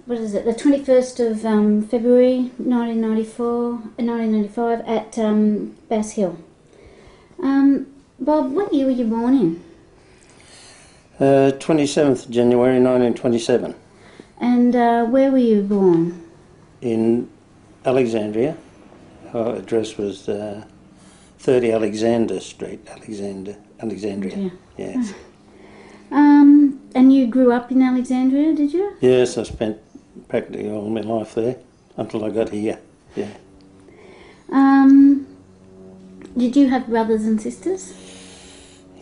what is it, the 21st of February 1995 at Bass Hill. Bob, what year were you born in? 27th January 1927. And where were you born? In Alexandria. Our address was 30 Alexander Street, Alexandria. Yes. And you grew up in Alexandria, did you? Yes, I spent practically all my life there until I got here. Yeah. Did you have brothers and sisters?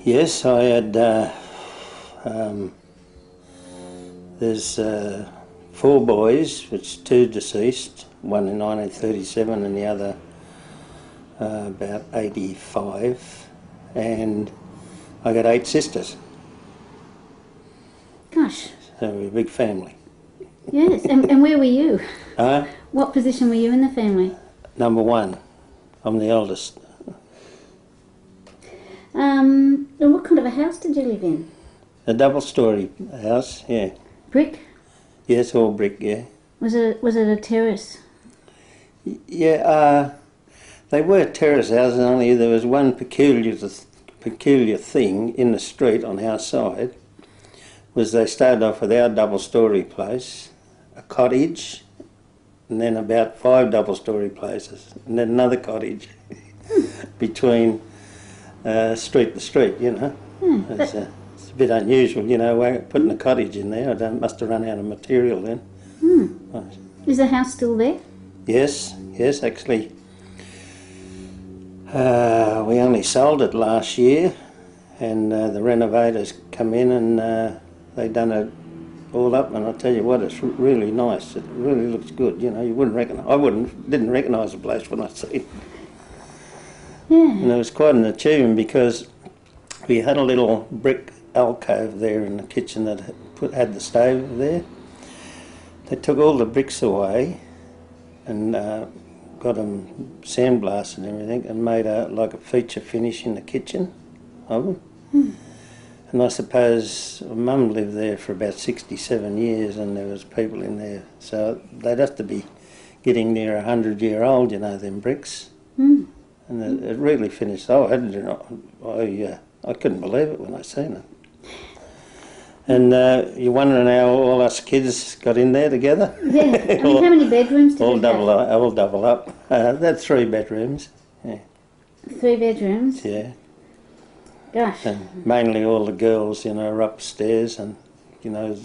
Yes, I had. There's 4 boys, which 2 deceased. One in 1937 and the other about 85. And I got 8 sisters. Gosh. So we're a big family. Yes, and where were you? Huh? What position were you in the family? Number 1. I'm the eldest. And what kind of a house did you live in? A double-storey house, yeah. Brick? Yes, all brick, yeah. Was it a terrace? Yeah, they were terrace houses, only there was one peculiar thing in the street on our side, was they started off with our double-storey place, a cottage, and then about 5 double-storey places, and then another cottage between street to street, you know. It's a bit unusual, you know, putting a cottage in there. I must have run out of material then. Is the house still there? Yes, actually. We only sold it last year, and the renovators come in and they done it all up, and I tell you what, it's really nice. It really looks good, you know. You wouldn't recognise. I didn't recognise the place when I seen it. Yeah. And it was quite an achievement because we had a little brick alcove there in the kitchen that had the stove there. They took all the bricks away and got them sandblasted and everything, and made like a feature finish in the kitchen of them. And I suppose Mum lived there for about 67 years, and there was people in there, so they'd have to be getting near 100-year-old, you know, them bricks. And it really finished. I couldn't believe it when I seen it. And you're wondering how all us kids got in there together? Yeah. I mean, how many bedrooms did you have? All double up. That's 3 bedrooms. Yeah. 3 bedrooms? Yeah. Gosh. And mainly all the girls, you know, are upstairs, and, you know,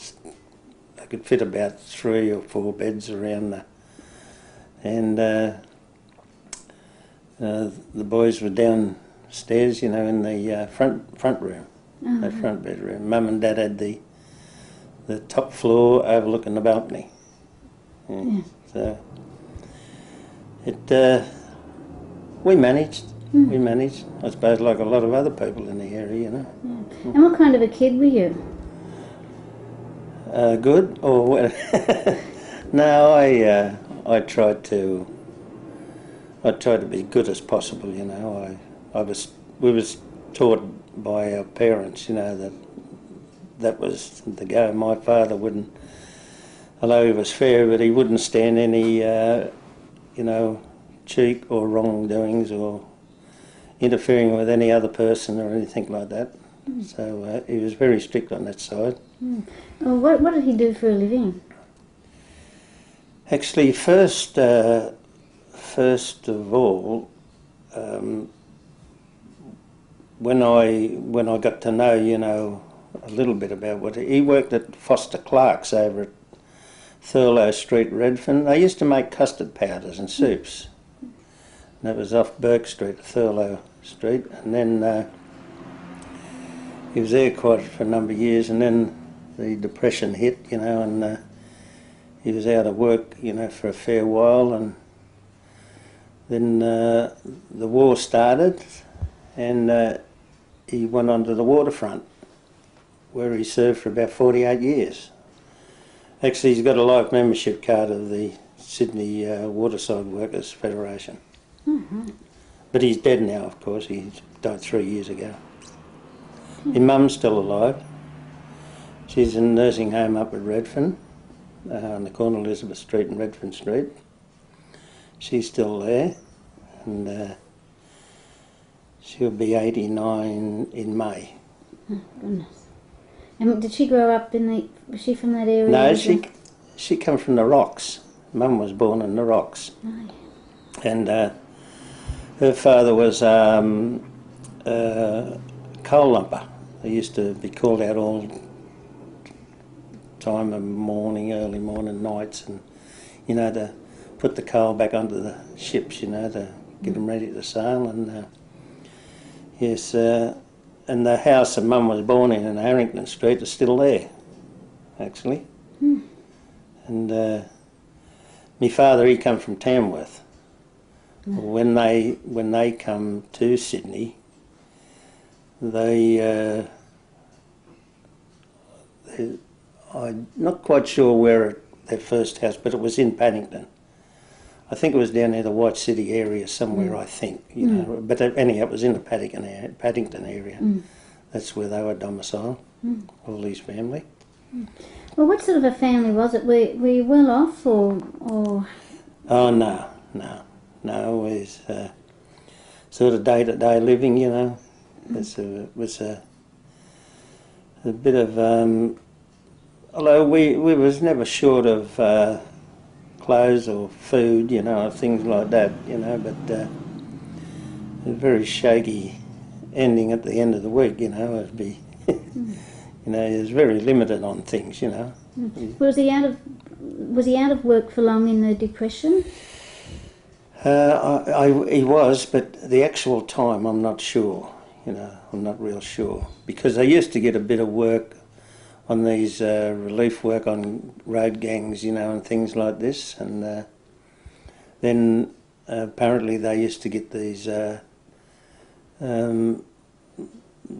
I could fit about 3 or 4 beds around there. And the boys were downstairs, you know, in the front room. The front bedroom. Mum and Dad had the top floor overlooking the balcony. Yeah. So we managed. We managed. I suppose like a lot of other people in the area, you know. Yeah. And what kind of a kid were you? Good or what? No, I tried to be good as possible, you know. We was taught by our parents, you know, that was the go. My father wouldn't, although he was fair, but he wouldn't stand any, you know, cheek or wrongdoings or interfering with any other person or anything like that. So he was very strict on that side. Well, what did he do for a living? Actually, first of all, when I got to know, you know, a little bit about what he worked at Foster Clark's over at Thurlow Street, Redfern. They used to make custard powders and soups. And that was off Burke Street, Thurlow Street, and then he was there quite for a number of years, and then the Depression hit, you know, and he was out of work, you know, for a fair while, and then the war started, and he went on to the waterfront, where he served for about 48 years. Actually, he's got a life membership card of the Sydney Waterside Workers Federation. But he's dead now, of course. He died 3 years ago. His mum's still alive. She's in a nursing home up at Redfern. on the corner of Elizabeth Street and Redfern Street. She's still there, and she'll be 89 in May. Oh, goodness. And did she grow up in the... Was she from that area? No, she come from the Rocks. Mum was born in the Rocks. Oh, And her father was coal lumper. He used to be called out all time of morning, early morning, nights, and you know, to put the coal back onto the ships, you know, to get them ready to sail. And yes, and the house that Mum was born in Harrington Street is still there, actually. And my father, he come from Tamworth. When they come to Sydney, I'm not quite sure where their first house, but it was in Paddington. I think it was down near the White City area somewhere, I think, you know. But anyhow, it was in the Paddington area. That's where they were domiciled, all his family. Well, what sort of a family was it? Were you well off, or? Oh, no. It was sort of day-to-day living, you know. It was a bit of... although we was never short of clothes or food, you know, or things like that, you know, but a very shaky ending at the end of the week, you know. It'd be... You know, he was very limited on things, you know. Was he out of work for long in the Depression? He was, but the actual time I'm not sure, you know, I'm not real sure. Because I used to get a bit of work on these relief work on road gangs, you know, and things like this. And then apparently they used to get these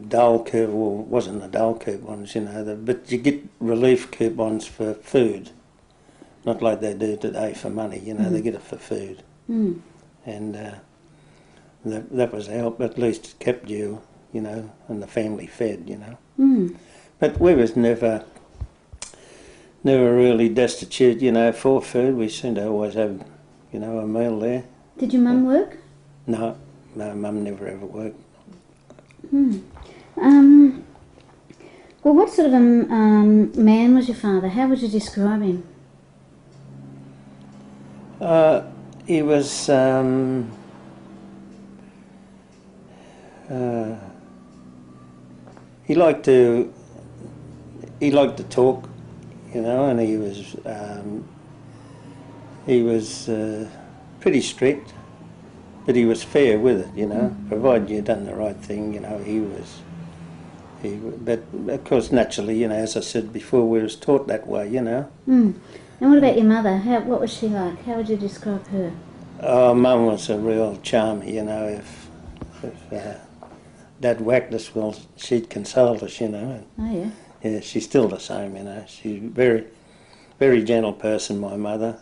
dole coupons, well, it wasn't the dole coupons, you know, but you get relief coupons for food, not like they do today for money, you know, they get it for food. And that was help, at least it kept you, you know, and the family fed, you know. But we was never really destitute, you know, for food. We seemed to always have, you know, a meal there. Did your mum work? No, Mum never ever worked. Well, what sort of a man was your father? How would you describe him? He was he liked to talk, you know, and he was pretty strict, but he was fair with it, you know, provided you done the right thing, you know. But of course, naturally, you know, as I said before, we was taught that way, you know. And what about your mother? What was she like? How would you describe her? Oh, Mum was a real charmer, you know. If Dad whacked us, well, she'd console us, you know. Oh, yeah. Yeah, she's still the same, you know. She's a very, very gentle person, my mother.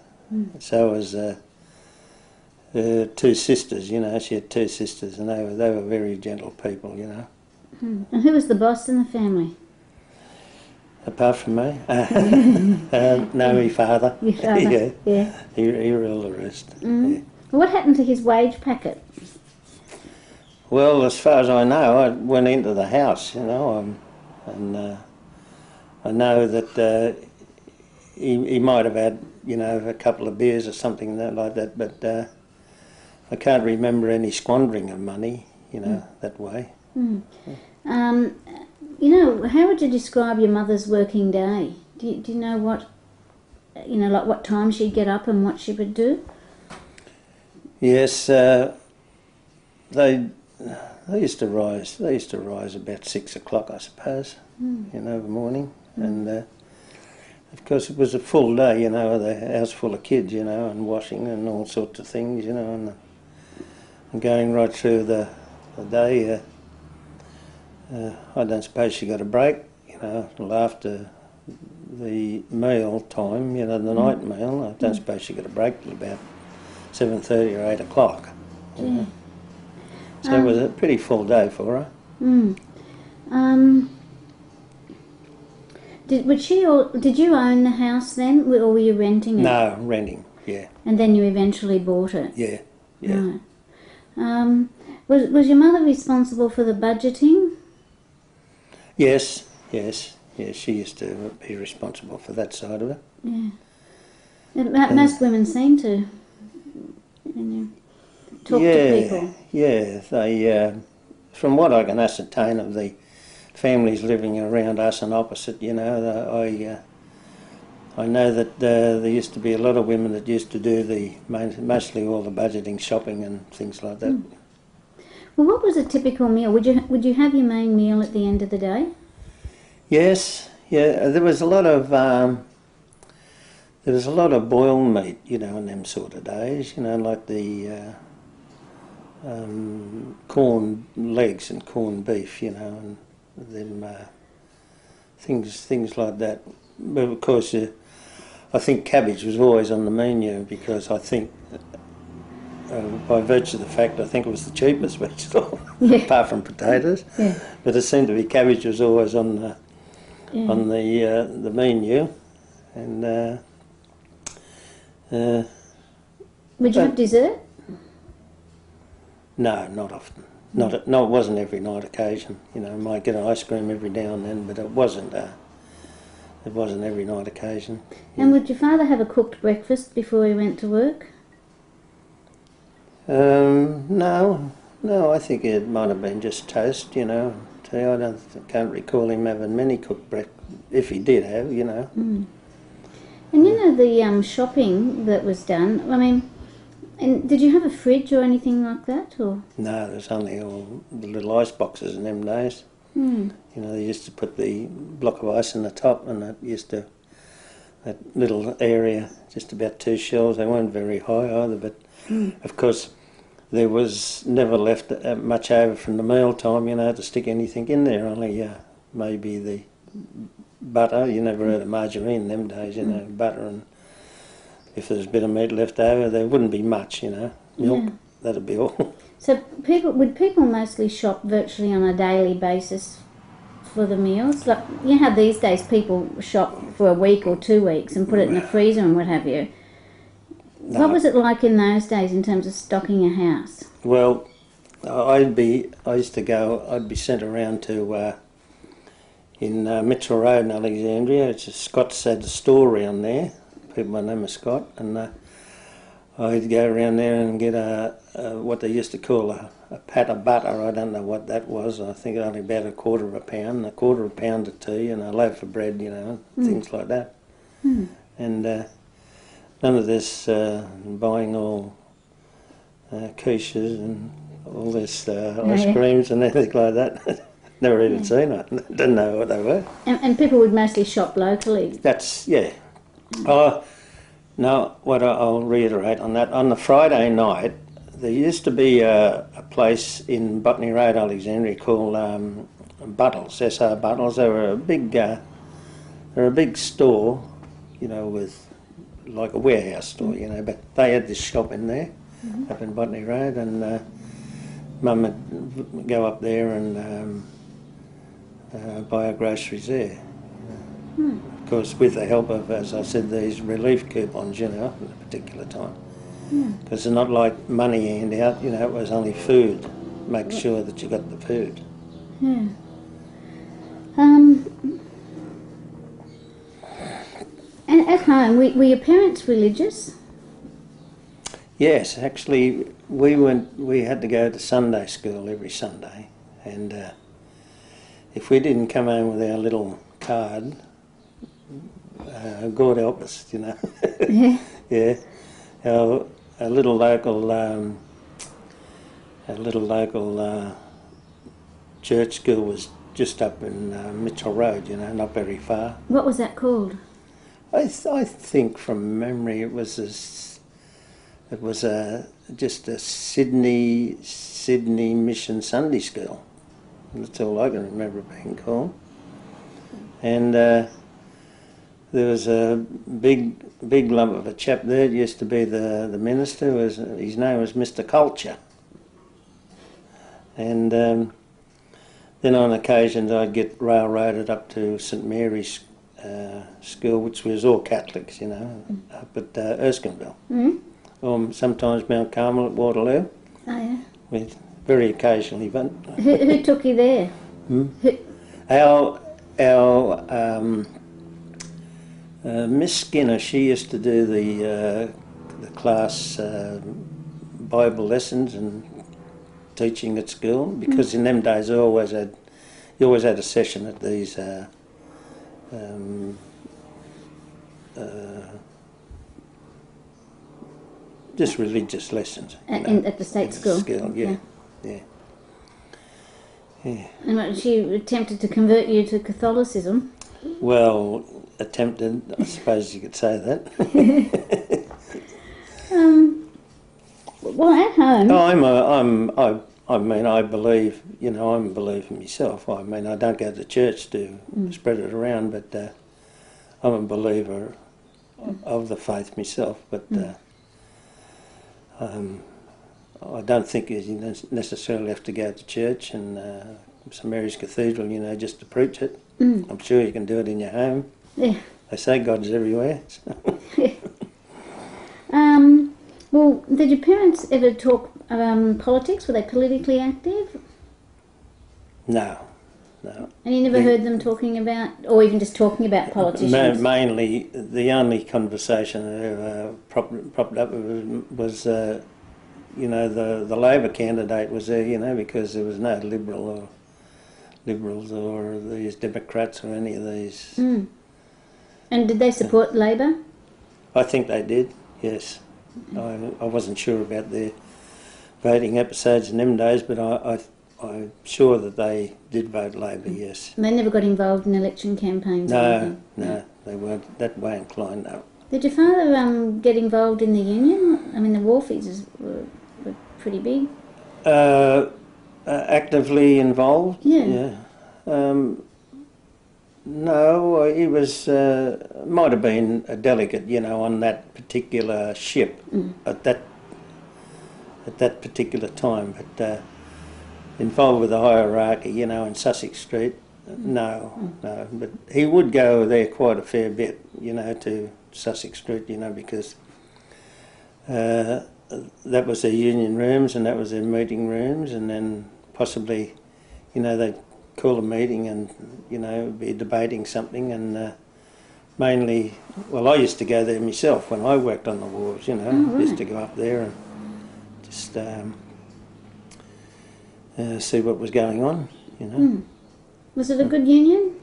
So was her two sisters, you know. She had two sisters, and they were very gentle people, you know. And who was the boss in the family? Apart from me? No, my father. Your father? Yeah. He ruled the rest. Yeah. What happened to his wage packet? Well, as far as I know, I went into the house, you know, and I know that he might have had, you know, a couple of beers or something like that, but I can't remember any squandering of money, you know, that way. You know, how would you describe your mother's working day? Do you know what, you know, like what time she'd get up and what she would do? Yes, they used to rise. They used to rise about 6 o'clock, I suppose, you know, in the morning. And of course, it was a full day, you know, the house full of kids, you know, and washing and all sorts of things, you know, and going right through the day. I don't suppose she got a break, you know, till after the meal time, you know, the night meal. I don't suppose she got a break till about 7:30 or 8 o'clock. You know. So it was a pretty full day for her. Did you own the house then, or were you renting it? No, renting, yeah. And then you eventually bought it? Yeah, yeah. Right. Was your mother responsible for the budgeting? Yes, she used to be responsible for that side of it. Yeah. Most women seem to, talk to people. Yeah, they, from what I can ascertain of the families living around us and opposite, I know that there used to be a lot of women that used to do mostly all the budgeting, shopping and things like that. Well, what was a typical meal? Would you have your main meal at the end of the day? Yes, yeah. There was a lot of boiled meat, in them sort of days. Like the corn legs and corned beef, and them things like that. But of course, I think cabbage was always on the menu because I think, by virtue of the fact, I think it was the cheapest vegetable, apart from potatoes. Yeah. But it seemed to be cabbage was always on the menu, and would you have dessert? No, not often. It wasn't every night occasion. I might get an ice cream every now and then, but it wasn't every night occasion. And would your father have a cooked breakfast before he went to work? No, I think it might have been just toast, I can't recall him having many cooked breakfast, if he did have, And the shopping that was done, I mean, and did you have a fridge or anything like that, or? No, there's only all the little ice boxes in them days. They used to put the block of ice in the top, and that little area, just about 2 shelves. They weren't very high either, but of course there was never left much over from the meal time, to stick anything in there. Only maybe the butter. You never heard of margarine in them days, butter, and if there's a bit of meat left over, there wouldn't be much, milk. That'd be all. So would people mostly shop virtually on a daily basis for the meals? Like, how these days people shop for a week or 2 weeks and put it in the freezer and what have you. No. What was it like in those days in terms of stocking a house? Well, I'd be sent around to in Mitchell Road in Alexandria. Scott's had a store around there. People by the name of Scott, and I'd go around there and get what they used to call a pat of butter. I don't know what that was. I think only about a quarter of a pound of tea, and a loaf of bread, things like that. And none of this buying all quiches and all this ice creams and anything like that. Never even seen it. Didn't know what they were. And people would mostly shop locally. That's, yeah. No, what I'll reiterate on that, on the Friday night, there used to be a place in Botany Road, Alexandria, called Buttles, S.R. Buttles. They were a big store, with like a warehouse store, but they had this shop in there, up in Botany Road, and Mum would go up there and buy her groceries there. Of course, with the help of, as I said, these relief coupons, at a particular time. Because they're not like money handout, it was only food. Make sure that you got the food. Yeah. And at home, were your parents religious? Yes, actually, we had to go to Sunday school every Sunday, and if we didn't come home with our little card, God help us, Yeah. Yeah. A little local church school was just up in Mitchell Road, not very far. What was that called? I think from memory it was just a Sydney Mission Sunday School. That's all I can remember it being called. And there was a big lump of a chap there. It used to be the minister. His name was Mr. Culture. And then on occasions I'd get railroaded up to St Mary's school, which was all Catholics, you know, up at Erskineville. Mm? Or sometimes Mount Carmel at Waterloo. Oh, yeah. We very occasionally, but Who took you there? Hmm? Who, our Miss Skinner, she used to do the class Bible lessons and teaching at school, because in them days you always had a session at these just religious lessons. at the state school? Yeah. And what, she attempted to convert you to Catholicism? Well, attempted, I suppose you could say that. Well, at home... I mean, I believe, you know, I'm a believer myself. I mean, I don't go to church to spread it around, but I'm a believer of the faith myself. But I don't think you necessarily have to go to church and St Mary's Cathedral, you know, just to preach it. I'm sure you can do it in your home. Yeah. They say God's everywhere. Well, did your parents ever talk politics? Were they politically active? No. And you never heard them talking about, or even just talking about politicians? Mainly, the only conversation that ever propped up was you know, the Labor candidate was there, you know, because there was no Liberals or these Democrats or any of these. And did they support Labor? I think they did, yes. I wasn't sure about their voting episodes in them days, but I'm sure that they did vote Labor, yes. And they never got involved in election campaigns? No, they weren't that way inclined, no. Did your father get involved in the union? I mean, the Wharfies were pretty big. Actively involved? Yeah. No, he was, might have been a delegate, you know, on that particular ship at that particular time, but involved with the hierarchy, you know, in Sussex Street, no. But he would go there quite a fair bit, you know, to Sussex Street, you know, because that was their union rooms and that was their meeting rooms, and then possibly, you know, they'd call a meeting and, you know, be debating something, and mainly, well, I used to go there myself when I worked on the wharves, you know. Right. Used to go up there and just see what was going on, you know. Was it a good union?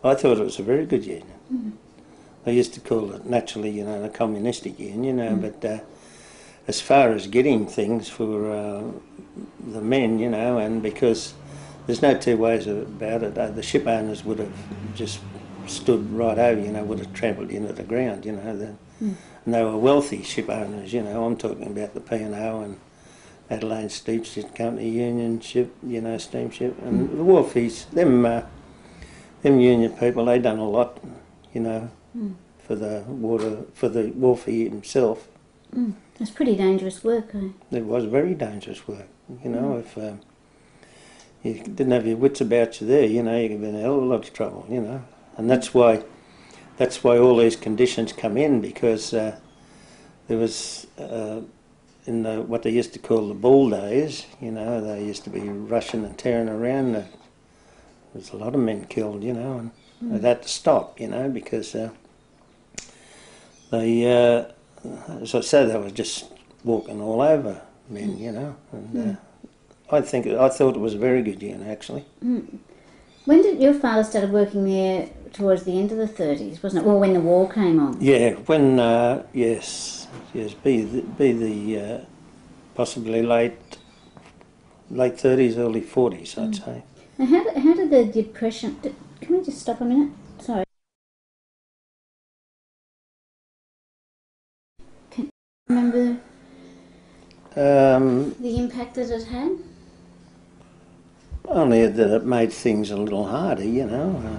I thought it was a very good union. I used to call it, naturally, you know, a communistic union, you know, but as far as getting things for the men, you know, and because there's no two ways about it, the ship owners would have just stood right over, you know, would have trampled you into the ground, you know. And they were wealthy ship owners, you know. I'm talking about the P&O and Adelaide Steamship Company, Union Ship, you know, steamship, and the Wharfies, them union people, they done a lot, you know, for the Wharfie himself. It's pretty dangerous work, eh? It was very dangerous work, you know. If you didn't have your wits about you there, you know, you could be in a hell of a lot of trouble, you know. And that's why all these conditions come in, because there was in what they used to call the bull days, you know, they used to be rushing and tearing around. There was a lot of men killed, you know, and they had to stop, you know, because they, as I said, they were just walking all over men, you know. And I thought it was a very good union, actually. When did your father started working there? Towards the end of the 30s, wasn't it? Well, when the war came on. Yeah, when yes, be the possibly late 30s, early 40s, I'd say. And how did the depression? Can we just stop a minute? Sorry. Can you remember the impact that it had? Only that it made things a little harder, you know.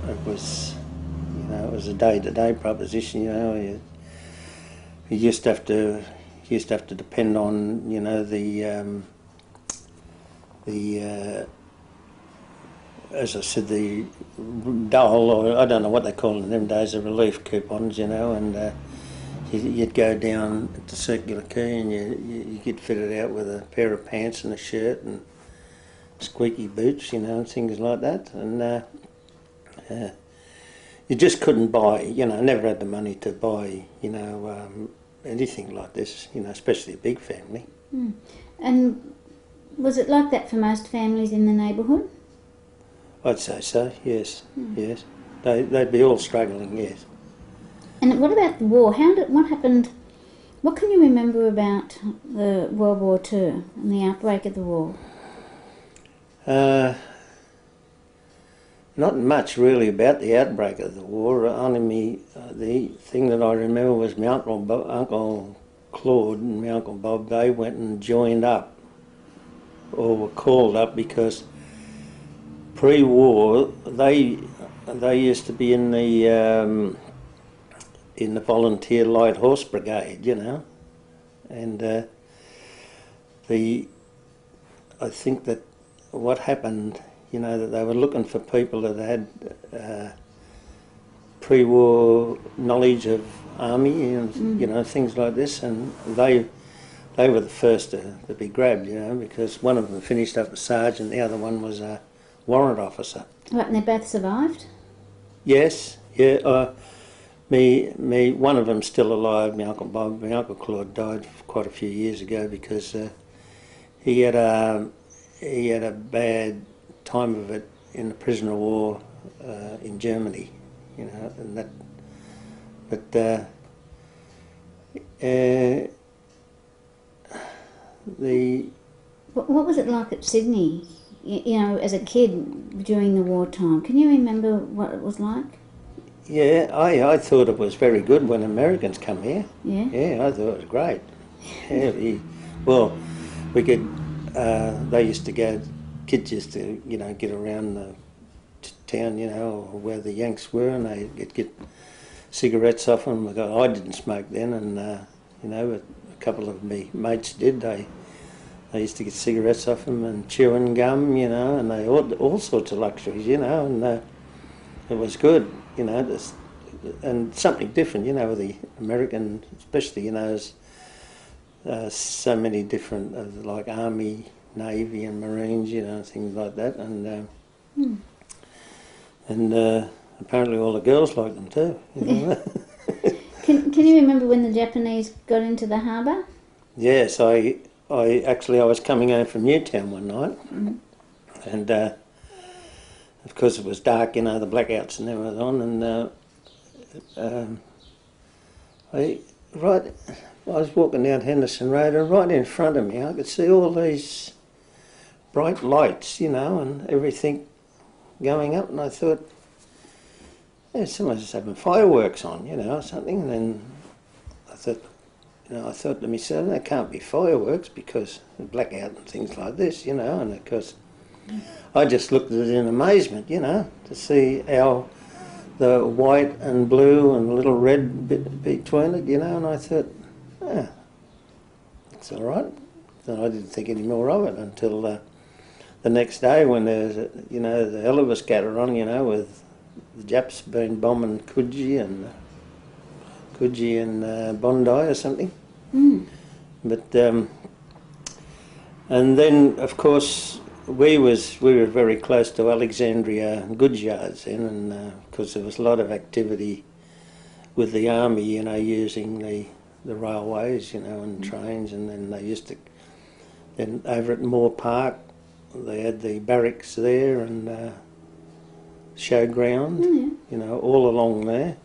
It was, you know, it was a day-to-day proposition, you know. You just have to depend on, you know, the as I said, the dole, or I don't know what they call it in them days, the relief coupons, you know, and you'd go down to Circular Quay and you get fitted out with a pair of pants and a shirt and squeaky boots, you know, and things like that. And you just couldn't buy, you know, never had the money to buy, you know, anything like this, you know, especially a big family. Mm. And was it like that for most families in the neighbourhood? I'd say so, yes, yes. They'd be all struggling, yes. And what about the war? What happened? What can you remember about the World War II and the outbreak of the war? Not much really about the outbreak of the war. Only the thing that I remember was my Uncle Claude and my Uncle Bob. They went and joined up, or were called up, because pre-war they used to be in the Volunteer Light Horse Brigade, you know, and I think that what happened, you know, that they were looking for people that had pre-war knowledge of army and you know, things like this, and they were the first to be grabbed, you know, because one of them finished up as sergeant, the other one was a warrant officer. Right, and they both survived? Yes, yeah. One of them's still alive. My Uncle Bob, my Uncle Claude died quite a few years ago because he had a bad time of it in the prisoner of war in Germany, you know, and that. But What was it like at Sydney? You know, as a kid during the wartime, can you remember what it was like? Yeah, I thought it was very good when Americans come here. Yeah? Yeah, I thought it was great. Yeah, we could, they used to go, kids used to, you know, get around the town, you know, where the Yanks were, and they'd get cigarettes off them. I didn't smoke then, and, you know, but a couple of me mates did. They used to get cigarettes off them and chewing gum, you know, and they all sorts of luxuries, you know, and it was good, you know, and something different, you know, with the American, especially, you know, there's so many different, like Army, Navy and Marines, you know, things like that, and apparently all the girls like them too, you know. Can you remember when the Japanese got into the harbour? Yes, I was coming home from Newtown one night, and of course it was dark, you know, the blackouts and everything on, and I was walking down Henderson Road, and right in front of me I could see all these bright lights, you know, and everything going up, and I thought, yeah, someone's just having fireworks on, you know, or something, and then I thought to myself, there can't be fireworks because of blackout and things like this, you know, and of course I just looked at it in amazement, you know, to see how the white and blue and the little red bit between it, you know, and I thought, it's all right. And I didn't think any more of it until the next day when there's, you know, the hell of a scatter on, you know, with the Japs been bombing Coogee and Bondi or something. But and then of course we were very close to Alexandria goods yards then, and because there was a lot of activity with the army, you know, using the railways, you know, and trains, and then they used to, then over at Moore Park they had the barracks there and showground, you know, all along there.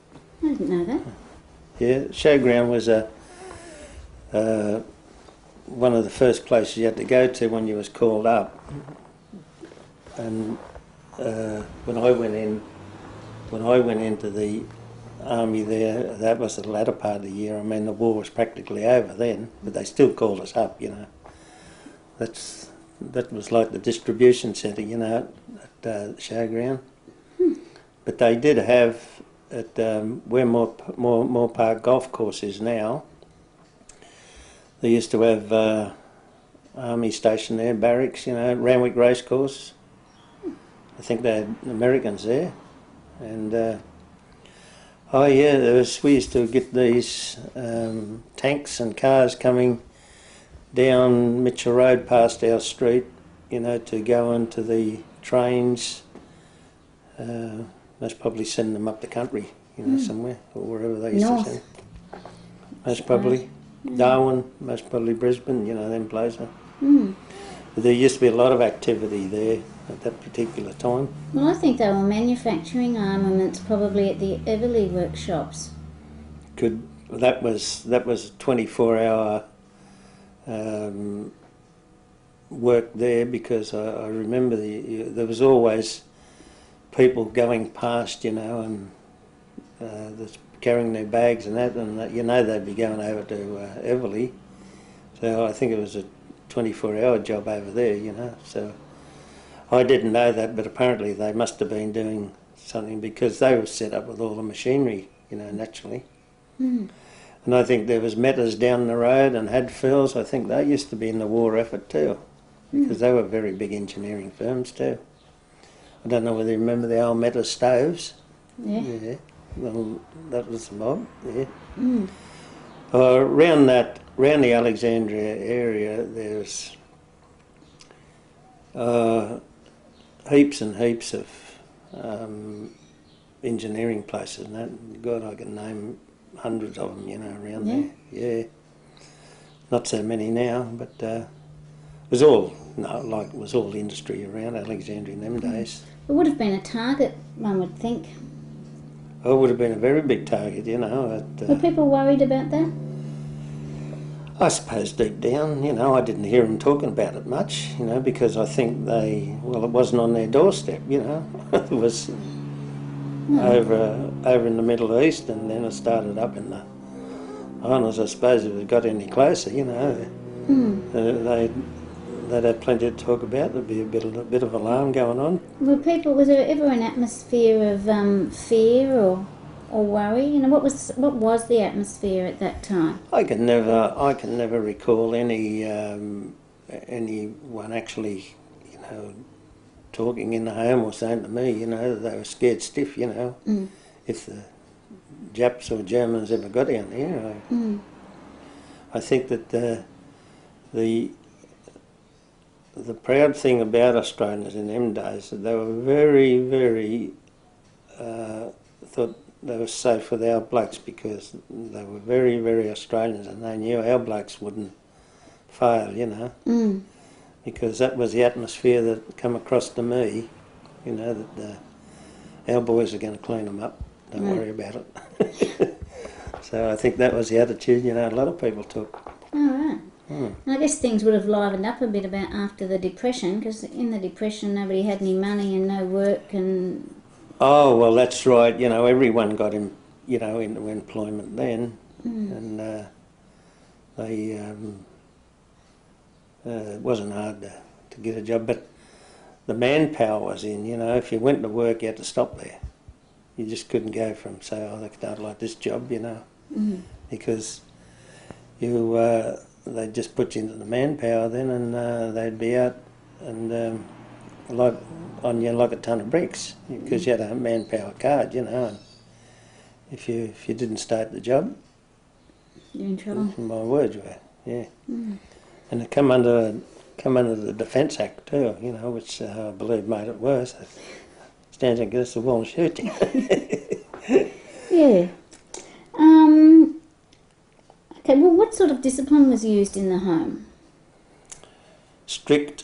I didn't know that. Yeah, showground was one of the first places you had to go to when you was called up. And when I went into the army there, that was the latter part of the year. I mean, the war was practically over then, but they still called us up, you know. That was like the distribution centre, you know, at the showground. But they did have at where Moore Park Golf Course is now. They used to have army station there, barracks, you know, Randwick Racecourse, I think they had Americans there, and oh yeah, we used to get these tanks and cars coming down Mitchell Road past our street, you know, to go into the trains. Most probably send them up the country, you know, somewhere, or wherever they used to send. Most probably. Darwin, most probably Brisbane, you know, them places. There used to be a lot of activity there at that particular time. Well, I think they were manufacturing armaments probably at the Everleigh workshops. That was a 24-hour work there, because I remember there was always people going past, you know, and carrying their bags and that, and you know they'd be going over to Everleigh. So I think it was a 24-hour job over there, you know. So I didn't know that, but apparently they must have been doing something, because they were set up with all the machinery, you know, naturally. And I think there was Metters down the road and Hadfields. I think they used to be in the war effort too, because they were very big engineering firms too. I don't know whether you remember the old Metters stoves. Yeah. Well, that was the mob, yeah. Around the Alexandria area, there's heaps and heaps of engineering places and that. God, I can name hundreds of them, you know, around there. Yeah. Not so many now, but it was all industry around Alexandria in them days. It would have been a target, one would think. It would have been a very big target, you know. Were people worried about that? I suppose deep down, you know, I didn't hear them talking about it much, you know, because I think it wasn't on their doorstep, you know. It was over in the Middle East, and then it started up in the Islands. I suppose if it got any closer, you know, they'd have plenty to talk about. There'd be a bit of alarm going on. Was there ever an atmosphere of fear or worry? You know, what was the atmosphere at that time? I can never recall anyone actually, you know, talking in the home or saying to me, you know, that they were scared stiff, you know, if the Japs or Germans ever got down there. I think that the proud thing about Australians in them days, that they were very, very thought they were safe with our blokes, because they were very, very Australians, and they knew our blokes wouldn't fail, you know, because that was the atmosphere that come across to me, you know, that our boys are going to clean them up, don't worry about it. So I think that was the attitude, you know, a lot of people took. All right. And I guess things would have livened up a bit about after the Depression, because in the Depression nobody had any money and no work and... Oh, well, that's right. You know, everyone got him, you know, into employment then, and it wasn't hard to get a job, but the manpower was in. You know, if you went to work, you had to stop there. You just couldn't go from, say, oh, I don't like this job, you know, because they'd just put you into the manpower then, and they'd be out and on you like a ton of bricks, because you had a manpower card, you know, and if you didn't start the job, you're in trouble. My word, you were, yeah. And it come under the Defence Act too, you know, which I believe made it worse. It stands against the wall and shoots you. Yeah. Okay, well, what sort of discipline was used in the home? Strict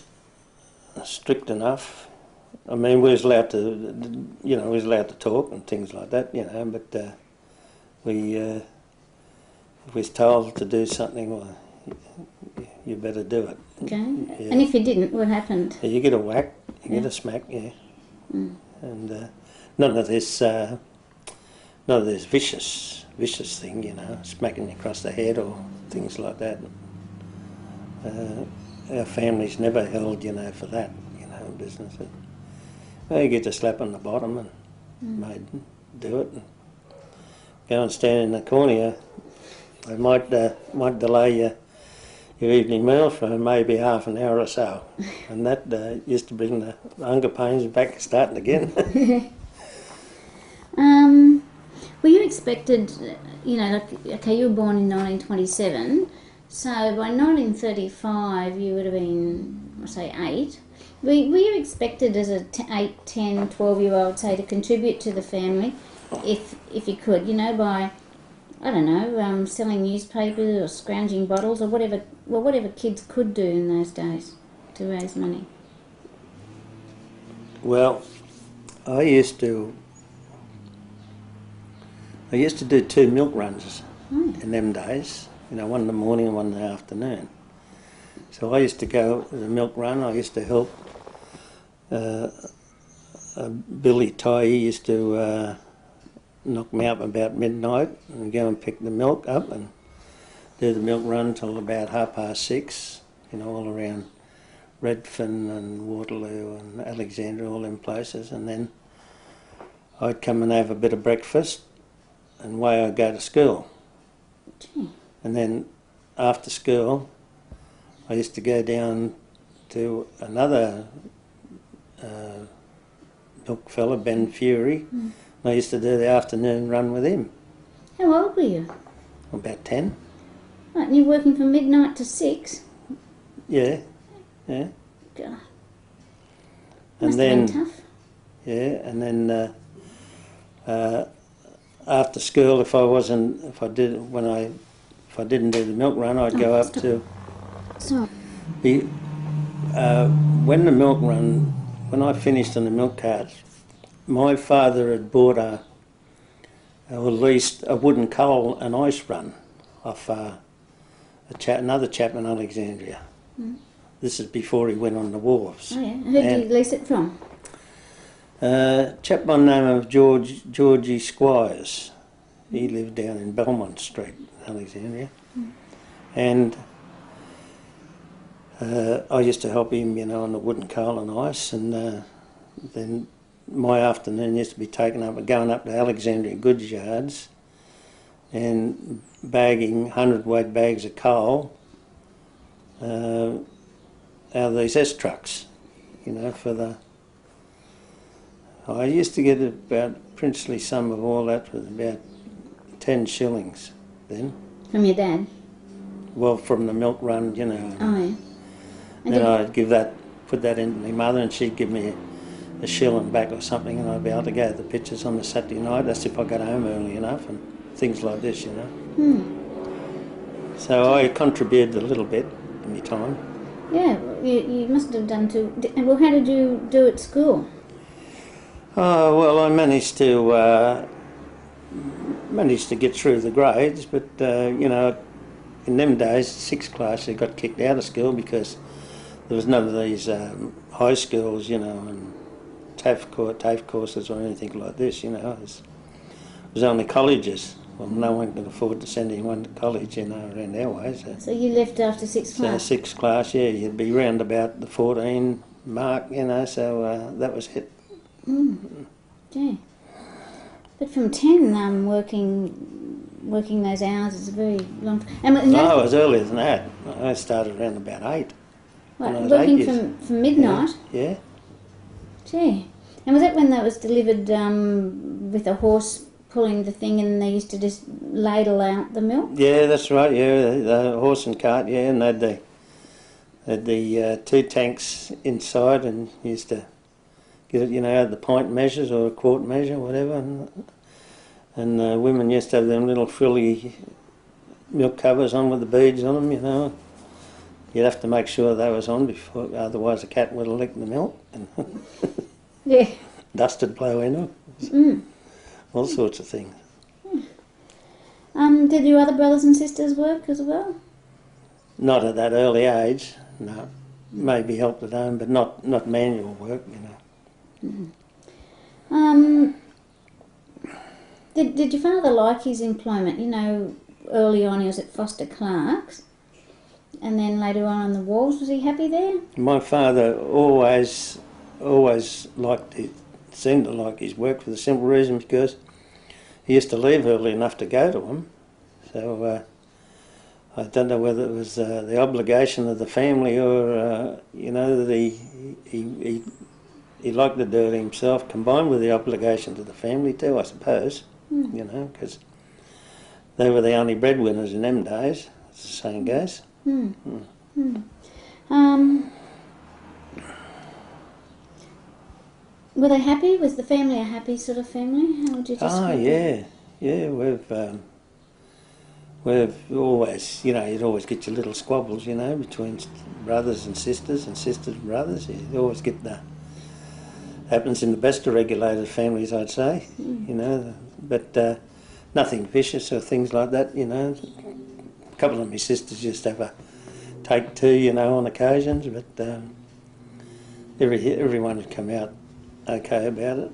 enough. I mean, we was allowed to, you know, talk and things like that, you know, but if we was told to do something, well, you better do it. Okay. Yeah. And if you didn't, what happened? You get a whack, you get a smack, yeah. And none of this vicious thing, you know, smacking you across the head or things like that. Our families never held, you know, for that, you know, business. Well, you get a slap on the bottom and made do it. And go and stand in the corner. They might delay your evening meal for maybe half an hour or so. And that used to bring the hunger pains back starting again. Were you expected, you know, like, okay, you were born in 1927, so by 1935 you would have been, say, 8. Were you expected as a 8, 10, 12-year-old, say, to contribute to the family if you could, you know, by, I don't know, selling newspapers or scrounging bottles or whatever kids could do in those days to raise money? Well, I used to do 2 milk runs in them days, you know, one in the morning and one in the afternoon. So I used to go to the milk run. I used to help Billy Ty. He used to knock me up about midnight and go and pick the milk up and do the milk run till about 6:30, you know, all around Redfern and Waterloo and Alexandria, all them places. And then I'd come and have a bit of breakfast and away I'd go to school. Gee. And then after school I used to go down to another milk fella, Ben Fury. I used to do the afternoon run with him. How old were you? About 10. Right, and you're working from midnight to 6? Yeah. God. And Must then, have been tough. yeah, and then after school, if I didn't do the milk run, I'd go up to So, when the milk run. When I finished on the milk cart, my father had bought or leased a wooden coal and ice run off another chap in Alexandria. This is before he went on the wharves. oh yeah, who did you lease it from? Chap by the name of Georgie Squires. He lived down in Belmont Street, Alexandria. And I used to help him, you know, on the wooden coal and ice, and then my afternoon used to be taken up with going up to Alexandria goods yards and bagging 100-weight bags of coal out of these S trucks, you know, for the... I used to get about princely sum of all that was about 10 shillings then. From your dad? Well, from the milk run, you know. Oh yeah. And Then I'd put that into my mother, and she'd give me a shilling back or something, and I'd be able to go to the pictures on the Saturday night. That's if I got home early enough, and things like this, you know. So I contributed a little bit in my time. Yeah, you must have done too. Well, how did you do at school? Oh, well, I managed to get through the grades, but you know, in them days, 6th class, I got kicked out of school because there was none of these high schools, you know, and TAFE courses or anything like this, you know. It was only colleges. Well, no one could afford to send anyone to college, you know, around our way. So you left after 6th class? So 6th class, yeah, you'd be round about the 14 mark, you know, so that was it. Gee. But from 10, working those hours is a very long time. No, it was earlier than that. I started around about 8. Right, when I was working 8 years. from midnight? Yeah. Gee. And was that when that was delivered with a horse pulling the thing and they used to just ladle out the milk? Yeah, that's right, yeah, the horse and cart, yeah, and they had the 2 tanks inside, and used to get it, you know, the pint measures or a quart measure, whatever, and women used to have them little frilly milk covers on with the beads on them, you know. You'd have to make sure they was on before, otherwise the cat would have licked the milk and Yeah. dust would blow into it. All sorts of things. Did your other brothers and sisters work as well? Not at that early age, no. Maybe helped at home, but not manual work, you know. Did your father like his employment? You know, early on he was at Foster Clark's, and then later on the wharves. Was he happy there? My father always liked it, seemed to like his work for the simple reason because he used to leave early enough to go to them. So I don't know whether it was the obligation of the family or, you know, that he liked to do it himself, combined with the obligation to the family too, I suppose, you know, because they were the only breadwinners in them days, as the saying goes. Were they happy? Was the family a happy sort of family? How would you describe it? Yeah, we've always, you know, you'd always get your little squabbles, you know, between brothers and sisters and brothers. You always get the, happens in the best of regulated families, I'd say, you know, but nothing vicious or things like that, you know. A couple of my sisters used to have a take two, you know, on occasions, but everyone would come out okay about it.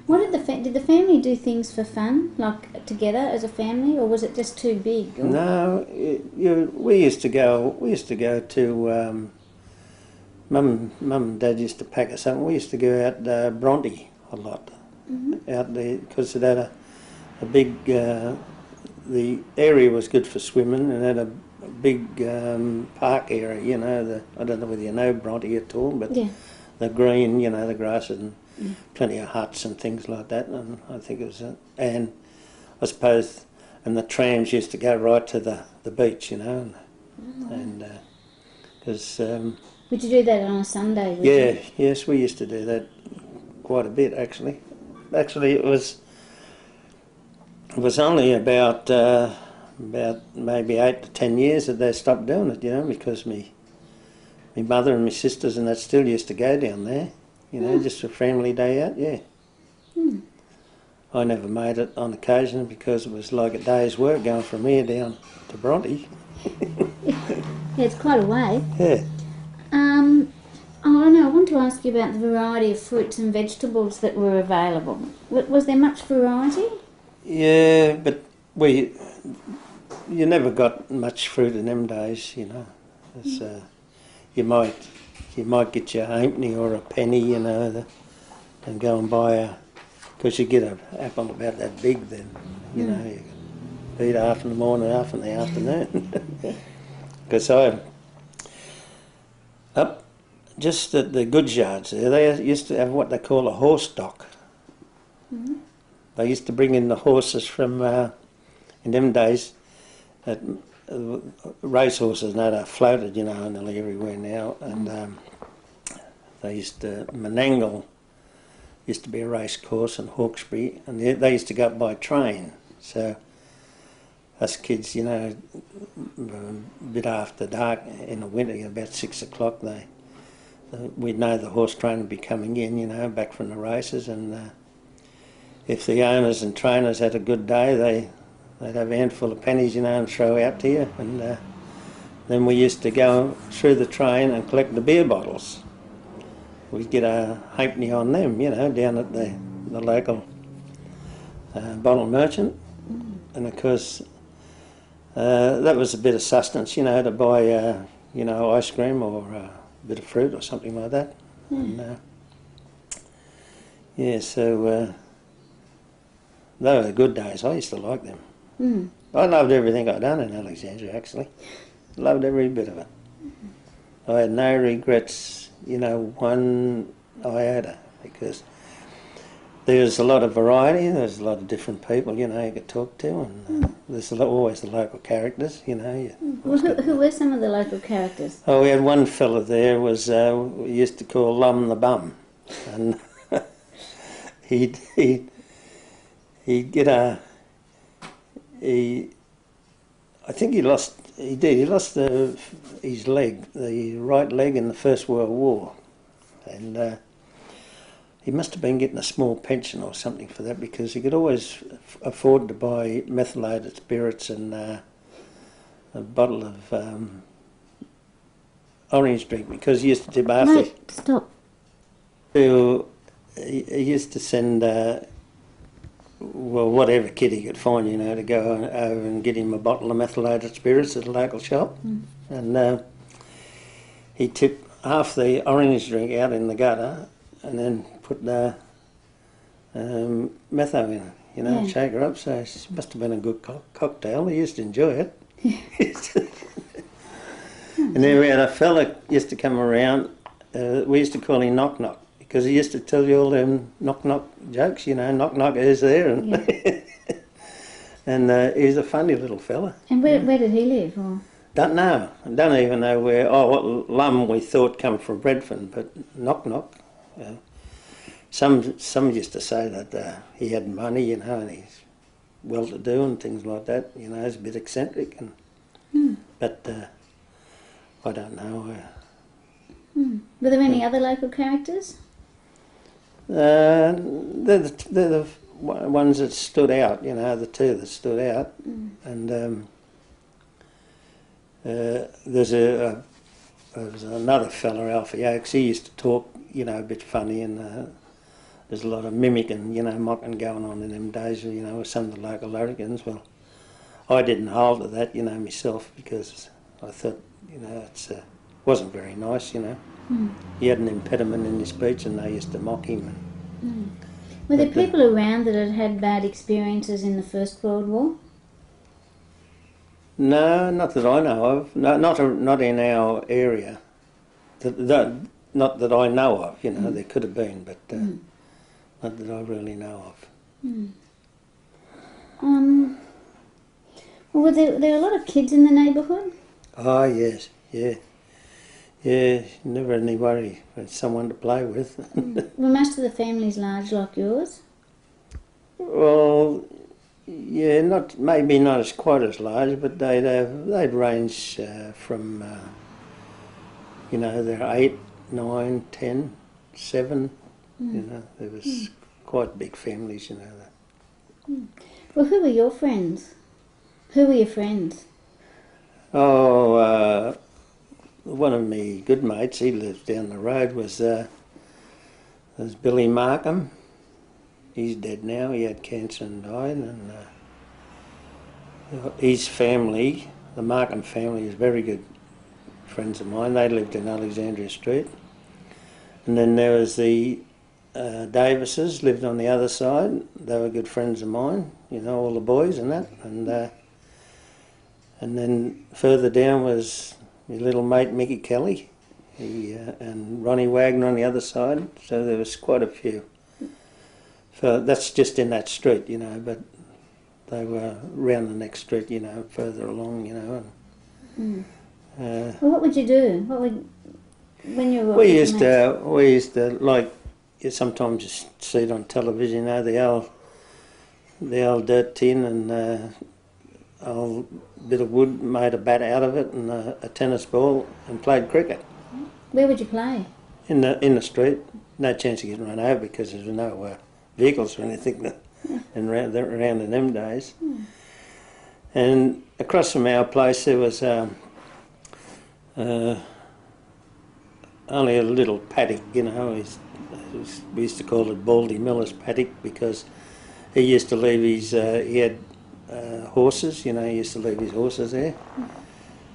What did the family do things for fun, like together as a family, or was it just too big? Or? No, we used to go to Mum and Dad used to pack us up. We used to go out Bronte a lot, out there, because it had a big. The area was good for swimming, and had a big park area. You know, I don't know whether you know Bronte at all, but the green, you know, the grass and plenty of huts and things like that. And I think it was, and I suppose, and the trams used to go right to the beach, you know, and because. Would you do that on a Sunday? Would you? Yes, we used to do that quite a bit actually. Actually, it was only about maybe 8 to 10 years that they stopped doing it, you know, because my mother and my sisters and that still used to go down there, you know, just for a family day out, I never made it on occasion because it was like a day's work going from here down to Bronte. Yeah, it's quite a way. Yeah. I want to ask you about the variety of fruits and vegetables that were available. Was there much variety? Yeah, but you never got much fruit in them days, you know. It's, you might get your halfpenny or a penny, you know, and go and buy because you get an apple about that big then, you know, you eat half in the morning, half in the afternoon. Because up just at the goods yards there, they used to have what they call a horse dock. They used to bring in the horses from, in them days, race horses now are floated, you know, nearly everywhere now, and they used to, Menangle used to be a race course, and Hawkesbury, and they used to go up by train, so us kids, you know, a bit after dark in the winter, about 6 o'clock, we'd know the horse train would be coming in, you know, back from the races, and if the owners and trainers had a good day, they'd have a handful of pennies, you know, and throw out to you. And then we used to go through the train and collect the beer bottles. We'd get a halfpenny on them, you know, down at the local bottle merchant. And of course, that was a bit of sustenance, you know, to buy, you know, ice cream or a bit of fruit or something like that. And, so they were the good days. I used to like them. I loved everything I'd done in Alexandria, actually. Loved every bit of it. I had no regrets, you know, one iota, because there's a lot of variety, there's a lot of different people, you know, you could talk to, and there's always the local characters, you know. Well, who were some of the local characters? Oh, we had one fella there, was we used to call Lum the Bum, and he'd get I think he lost his leg, the right leg, in the First World War, and he must have been getting a small pension or something for that, because he could always afford to buy methylated spirits and a bottle of orange drink, because he used to tip after. Wait, stop. He used to send, well, whatever kid he could find, you know, to go over and get him a bottle of methylated spirits at a local shop. And he'd tip half the orange drink out in the gutter and then put the metho in it, you know, and shake her up. So it must have been a good cocktail. He used to enjoy it. And then we had a fella used to come around, we used to call him Knock Knock, because he used to tell you all them knock knock jokes, you know, knock knock, who's there? And, Yeah. and he's a funny little fella. And where did he live? Or? Don't know. Don't even know where. Oh, what Lum we thought come from Bredford, but Knock Knock. Some used to say that he had money, you know, and he's well-to-do and things like that. You know, he's a bit eccentric, and but I don't know. Were there any other local characters? They're the ones that stood out. You know, the two that stood out, and there's another fella, Alfie Oakes. He used to talk, you know, a bit funny, and there's a lot of mimicking, you know, mocking going on in them days, you know, with some of the local larrikins. Well, I didn't hold to that, you know, myself, because I thought, you know, it wasn't very nice, you know. He had an impediment in his speech, and they used to mock him. Were there people around that had had bad experiences in the First World War? No, not that I know of. No, not in our area. Not that I know of. You know, there could have been, but not that I really know of. Well, were there a lot of kids in the neighbourhood? Oh yes, yeah. Never any worry for someone to play with. Were most of the families large like yours? Well, yeah, maybe not as quite as large, but they'd range from you know, they're 8, 9, 10, 7. You know, there was quite big families, you know. Well, who were your friends? Who were your friends? Oh, one of my good mates, he lived down the road, was Billy Markham. He's dead now. He had cancer and died, and his family, the Markham family, is very good friends of mine. They lived in Alexandria Street. And then there was the Davises, lived on the other side. They were good friends of mine, you know, all the boys and that. And then further down was my little mate Mickey Kelly, and Ronnie Wagner on the other side. So there was quite a few. So that's just in that street, you know, but they were round the next street, you know, further along, you know. And, Well, what would you do? When you were we used to like, you sometimes just see it on television, you know, the old dirt tin and old bit of wood, made a bat out of it and a tennis ball, and played cricket. Where would you play? In the street. No chance of getting run over because there was no vehicles or anything around in them days. And across from our place there was only a little paddock, you know. We used to call it Baldy Miller's paddock because he used to leave his, he had horses, you know, he used to leave his horses there.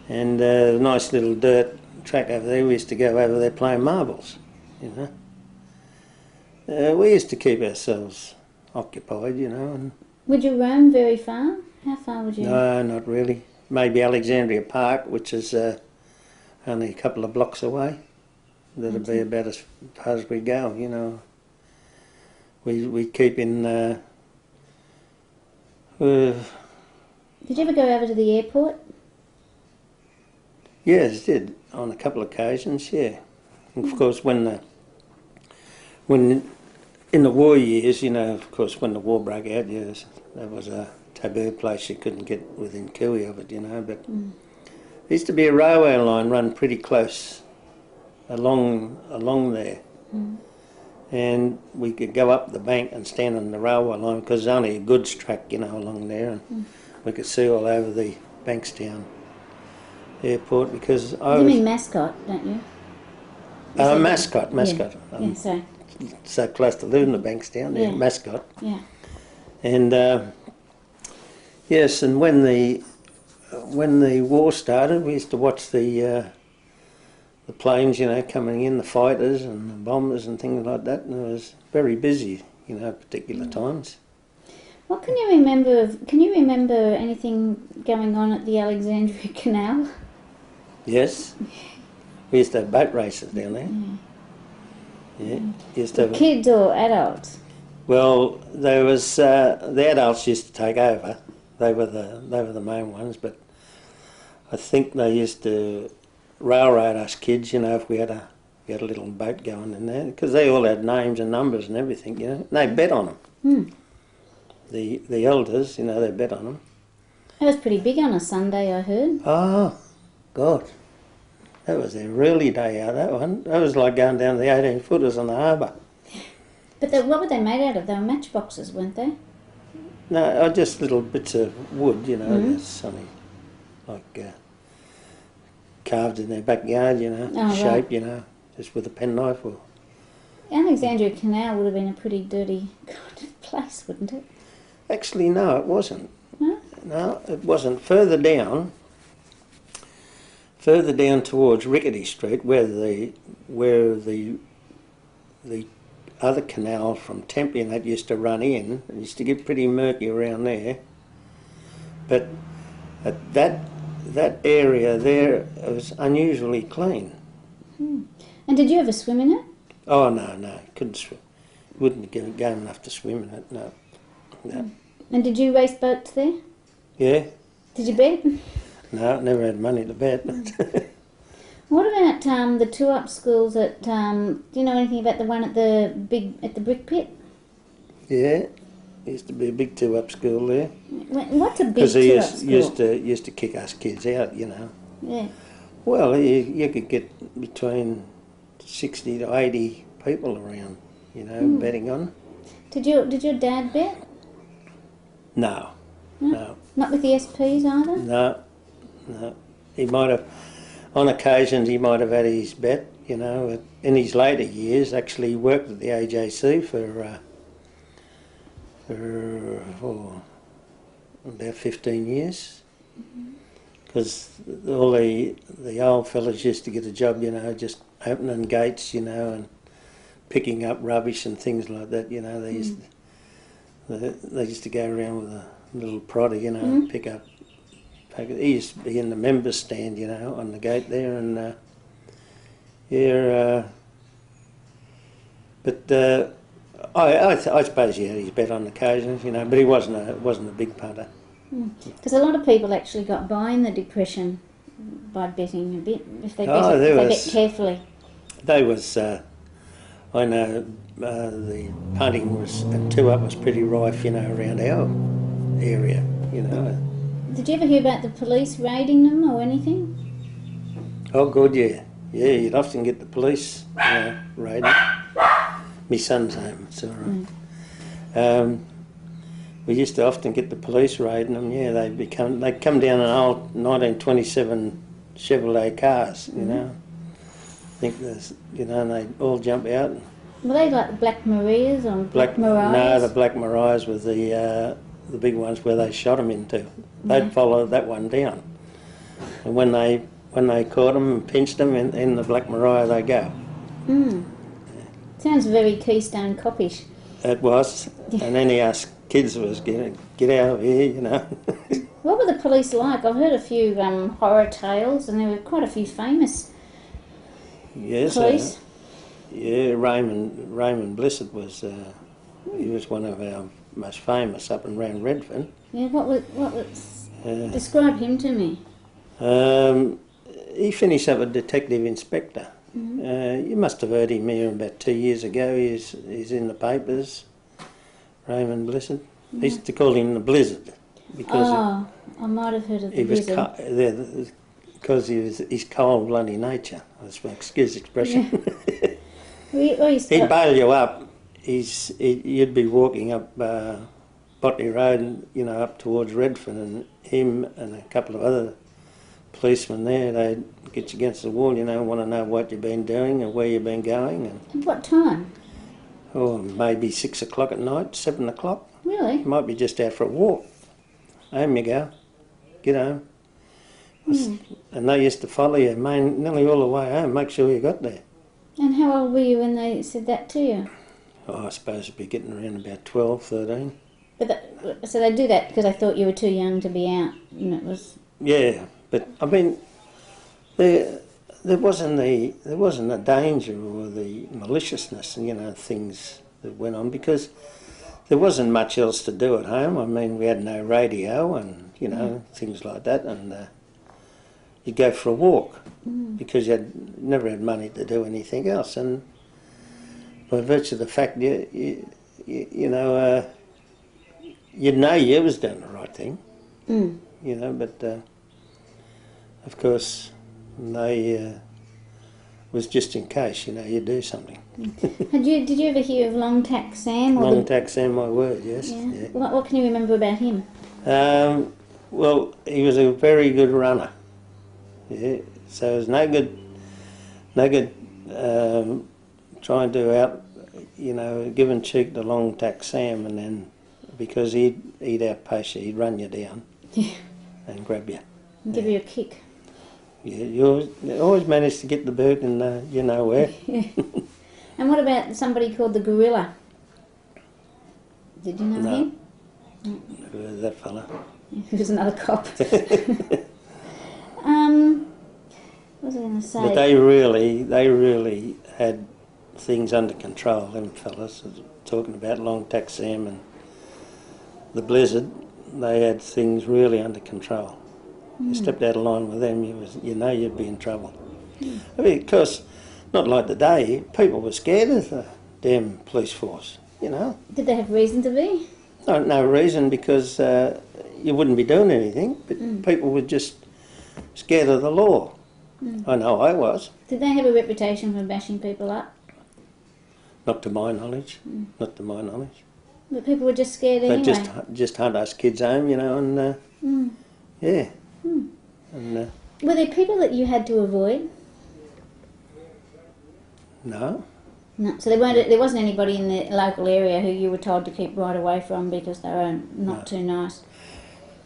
And a nice little dirt track over there, we used to go over there playing marbles, you know. We used to keep ourselves occupied, you know. And Would you roam very far? How far would you? no, not really. Maybe Alexandria Park, which is only a couple of blocks away. That'd be about as far as we go, you know. We keep in... Did you ever go over to the airport? yes, did, on a couple of occasions, yeah. Of course, when in the war years, you know, of course, when the war broke out, yes, that was a taboo place. You couldn't get within cooey of it, you know. But there used to be a railway line run pretty close along there, and we could go up the bank and stand on the railway line because there's only a goods track, you know, along there, and we could see all over the Bankstown airport because You mean Mascot, don't you? Mascot. Yeah, sorry. So close to living in Bankstown, Yeah. Mascot. Yeah. And yes, and when the war started, we used to watch the planes, you know, coming in, the fighters and the bombers and things like that, and it was very busy, you know, particular times. What can you remember of? Can you remember anything going on at the Alexandria Canal? Yes. We used to have boat races down there. Yeah. Used to have, Kids or adults? well, there was the adults used to take over. They were the main ones, but I think they used to railroad us kids. You know, if we had a little boat going in there, because they all had names and numbers and everything. You know, and they bet on them. Hmm. The elders, you know, they bet on them. That was pretty big on a Sunday, I heard. Oh, God. That was a really day out, that one. That was like going down the 18-footers on the harbour. But what were they made out of? They were matchboxes, weren't they? No, just little bits of wood, you know, that's something like carved in their backyard, you know, Oh, shape, right. you know, just with a penknife. Or Alexandria Canal would have been a pretty dirty kind of place, wouldn't it? Actually, no, it wasn't. No? No, it wasn't. Further down towards Rickety Street, where the other canal from Tempe and that used to run in, it used to get pretty murky around there. But at that area there, it was unusually clean. And did you ever swim in it? Oh no, couldn't swim. Wouldn't go enough to swim in it. No. And did you race boats there? Yeah. Did you bet? No, never had money to bet. What about the two-up schools at? Do you know anything about the one at the brick pit? Yeah, used to be a big two-up school there. What's a big Because two-up he school? used to kick us kids out, you know. Yeah. Well, you could get between 60 to 80 people around, you know, betting on. Did your dad bet? No. Not with the SPs either? No. He might have, on occasions, he might have had his bet, you know. In his later years, actually worked at the AJC for about 15 years. Because all the old fellas used to get a job, you know, just opening gates, you know, and picking up rubbish and things like that, you know. They used to go around with a little prodder, you know, and pick up. He used to be in the members' stand, you know, on the gate there, and but I suppose he had his bet on occasions, you know, but he wasn't a big punter. Because a lot of people actually got by in the Depression by betting a bit, if they bet carefully. They was, I know the punting was, and two-up was pretty rife, you know, around our area, you know. Did you ever hear about the police raiding them or anything? Oh, good, yeah. Yeah, you'd often get the police, you know, raiding. My son's home, it's all right. We used to often get the police raiding them, yeah. They'd come down in old 1927 Chevrolet cars, you know. I think there's, you know, and they'd all jump out. Were they like the Black Marias or Black Marias? No, the Black Marias were the big ones where they shot them into. They'd follow that one down. And when they caught them and pinched them in the Black Maria, they go. Sounds very Keystone Copish. It was. And any us kids was get out of here, you know. What were the police like? I've heard a few horror tales, and there were quite a few famous Yes. police. Yeah, Raymond Blissett was. He was one of our most famous up and around Redfern. Yeah, what was describe him to me. He finished up a detective inspector. You must have heard him here about 2 years ago. He's in the papers. Raymond Blissett. They used to call him the Blizzard because I might have heard of the Blizzard. Because his cold-bloody nature. Excuse the expression. He'd bail you up. You'd be walking up Botany Road, you know, up towards Redfern, and him and a couple of other policemen there, they'd get you against the wall, you know, want to know what you've been doing and where you've been going. And, At what time? oh, maybe 6 o'clock at night, 7 o'clock. Really? You might be just out for a walk. Home you go. Get home. And they used to follow you nearly all the way home, make sure you got there. And how old were you when they said that to you? Oh, I suppose it'd be getting around about 12, 13. So they do that because they thought you were too young to be out, and it was. Yeah, but I mean, there wasn't the danger or the maliciousness, things that went on because there wasn't much else to do at home. I mean, we had no radio and things like that, and you'd go for a walk because you had never had money to do anything else, and by virtue of the fact you'd know you was doing the right thing, but of course they was just in case, you do something. Did you ever hear of Long Tack Sam? Long Tack Sam, my word, yes. Yeah. Yeah. What can you remember about him? Well, he was a very good runner. Yeah, so it was no good trying to giving cheek to Long Tack Sam, and then because he'd outpace you, he'd run you down, and grab you, and give you a kick. Yeah, you always managed to get the boot in where. And what about somebody called the Gorilla? Did you know him? Never heard of that fella. He was another cop. What was I going to say? But they really had things under control, them fellas. Talking about Long Tack Sam and the Blizzard, they had things really under control. You stepped out of line with them, you'd be in trouble. I mean, of course, not like today, people were scared of the damn police force, Did they have reason to be? No reason, because you wouldn't be doing anything, but people were just scared of the law. I know I was. Did they have a reputation for bashing people up? Not to my knowledge. Not to my knowledge. But people were just scared anyway. They just hunt us kids home, and yeah. And were there people that you had to avoid? No. No. So there wasn't anybody in the local area who you were told to keep right away from because they were not too nice.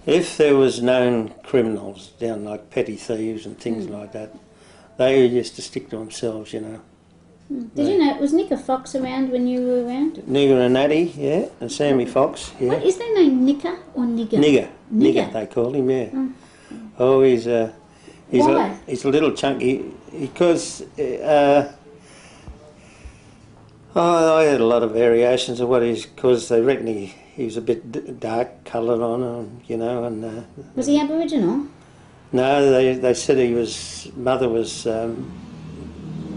If there was known criminals down like petty thieves and things like that, they used to stick to themselves, Did you know, was Nicker Fox around when you were around? Nigger and Natty, yeah, and Sammy Fox, yeah. What, is their name Nicker or Nigger? Nigger, they called him, yeah. Oh, he's a little chunky, because I had a lot of variations of what he's, because they reckon he was a bit dark coloured on him, and... was he Aboriginal? No, they said his mother was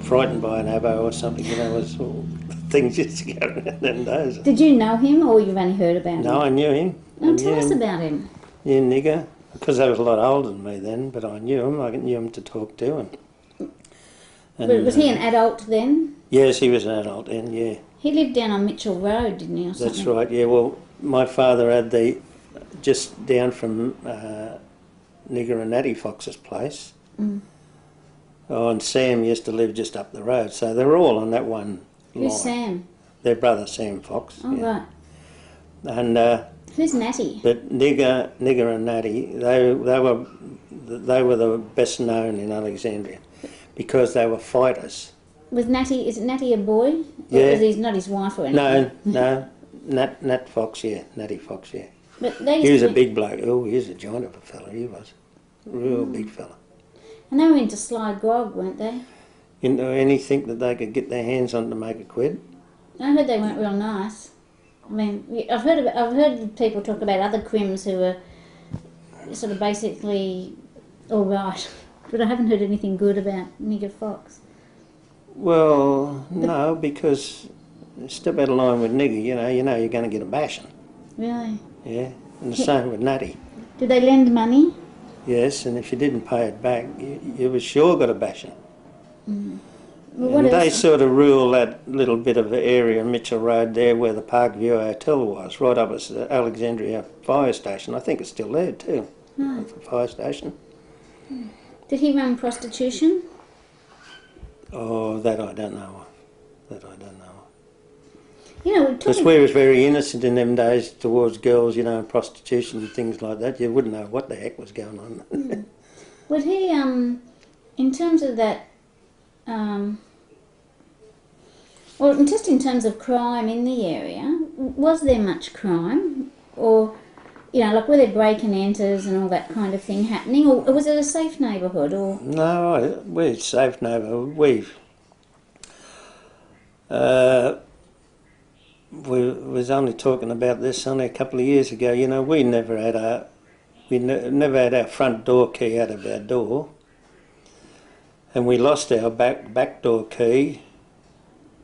frightened by an abo or something, was all things used to go around them days. Did you know him or you've only heard about him? No, I knew him. Tell us about him. Yeah, Nigger, because they was a lot older than me then, but I knew him. I knew him to talk to. And was he an adult then? Yes, he was an adult then, yeah. He lived down on Mitchell Road, didn't he, or something? That's right, yeah. Well, my father had just down from Nigger and Natty Fox's place. Oh, and Sam used to live just up the road, so they were all on that one line. Who's Sam? Their brother, Sam Fox. Oh, yeah. right. And who's Natty? but Nigger and Natty, they were the best known in Alexandria because they were fighters. Is Natty a boy? Yeah. Or is he not his wife or anything? No, Nat Fox, yeah, Natty Fox, yeah. But they He was a big bloke. Oh, he was a giant of a fella, he was. Real big fella. And they were into sly grog, weren't they? Into anything that they could get their hands on to make a quid. I heard they weren't real nice. I mean, I've heard people talk about other crims who were sort of basically all right, but I haven't heard anything good about Nigger Fox. Well, no, because step out of line with Nigger, you know you're going to get a bashing. Really? Yeah, and the same with Natty. Did they lend money? Yes, and if you didn't pay it back, you were sure got a bashing. Well, and they sort of rule that little bit of area, Mitchell Road there, where the Parkview Hotel was, right up at the Alexandria Fire Station. I think it's still there too, the fire station. Did he run prostitution? Oh, that I don't know. You know, Because we was very innocent in them days towards girls, and prostitution and things like that. You wouldn't know what the heck was going on. Would he, in terms of that, well, just in terms of crime in the area, was there much crime? or you know, like were there break and enters and all that kind of thing happening, or was it a safe neighbourhood? Or No, we're safe neighbourhood. We was only talking about this only a couple of years ago. You know, we never had never had our front door key out of our door, and we lost our back door key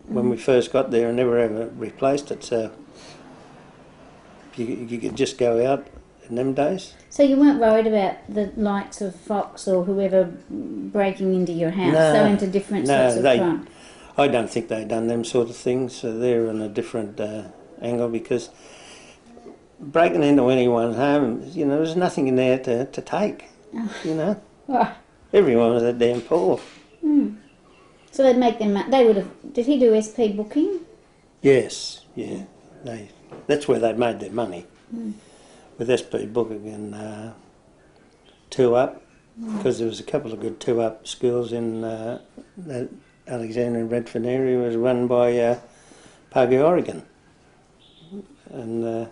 when we first got there and never ever replaced it. So you could just go out in them days. so you weren't worried about the likes of Fox or whoever breaking into your house, No, so into different sorts of crime? I don't think they've done them sort of things. So they're in a different angle, because breaking into anyone's home, you know, there's nothing in there to take. You know, Right. everyone was a damn poor. So they'd make them. They would have. Did he do SP booking? Yes, yeah. That's where they made their money, with SP Booking and 2UP, because there was a couple of good 2UP schools in that Alexandria and Redfern area. Was run by Puggy Oregon, and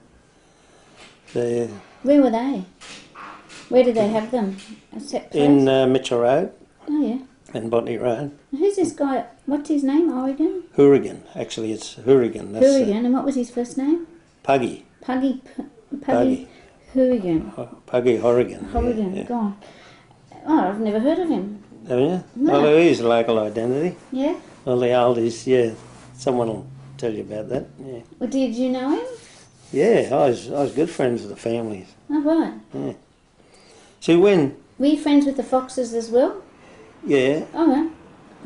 they Where were they? Where did they have them? A set place? in Mitchell Road Oh yeah. and Botany Road. Who's this guy? What's his name? Oregon? Hourigan, actually, it's Hourigan. That's Hourigan. And what was his first name? Puggy. Puggy Puggy. Hourigan. Puggy Horrigan. Hourigan. Yeah. God. Oh, I've never heard of him. Haven't you? No. Well, he is a local identity. Yeah. Well, the oldies, yeah. Someone will tell you about that. Yeah. Well, did you know him? Yeah, I was good friends with the families. Oh right. Yeah. See, when, Were you friends with the Foxes as well? yeah, Oh yeah.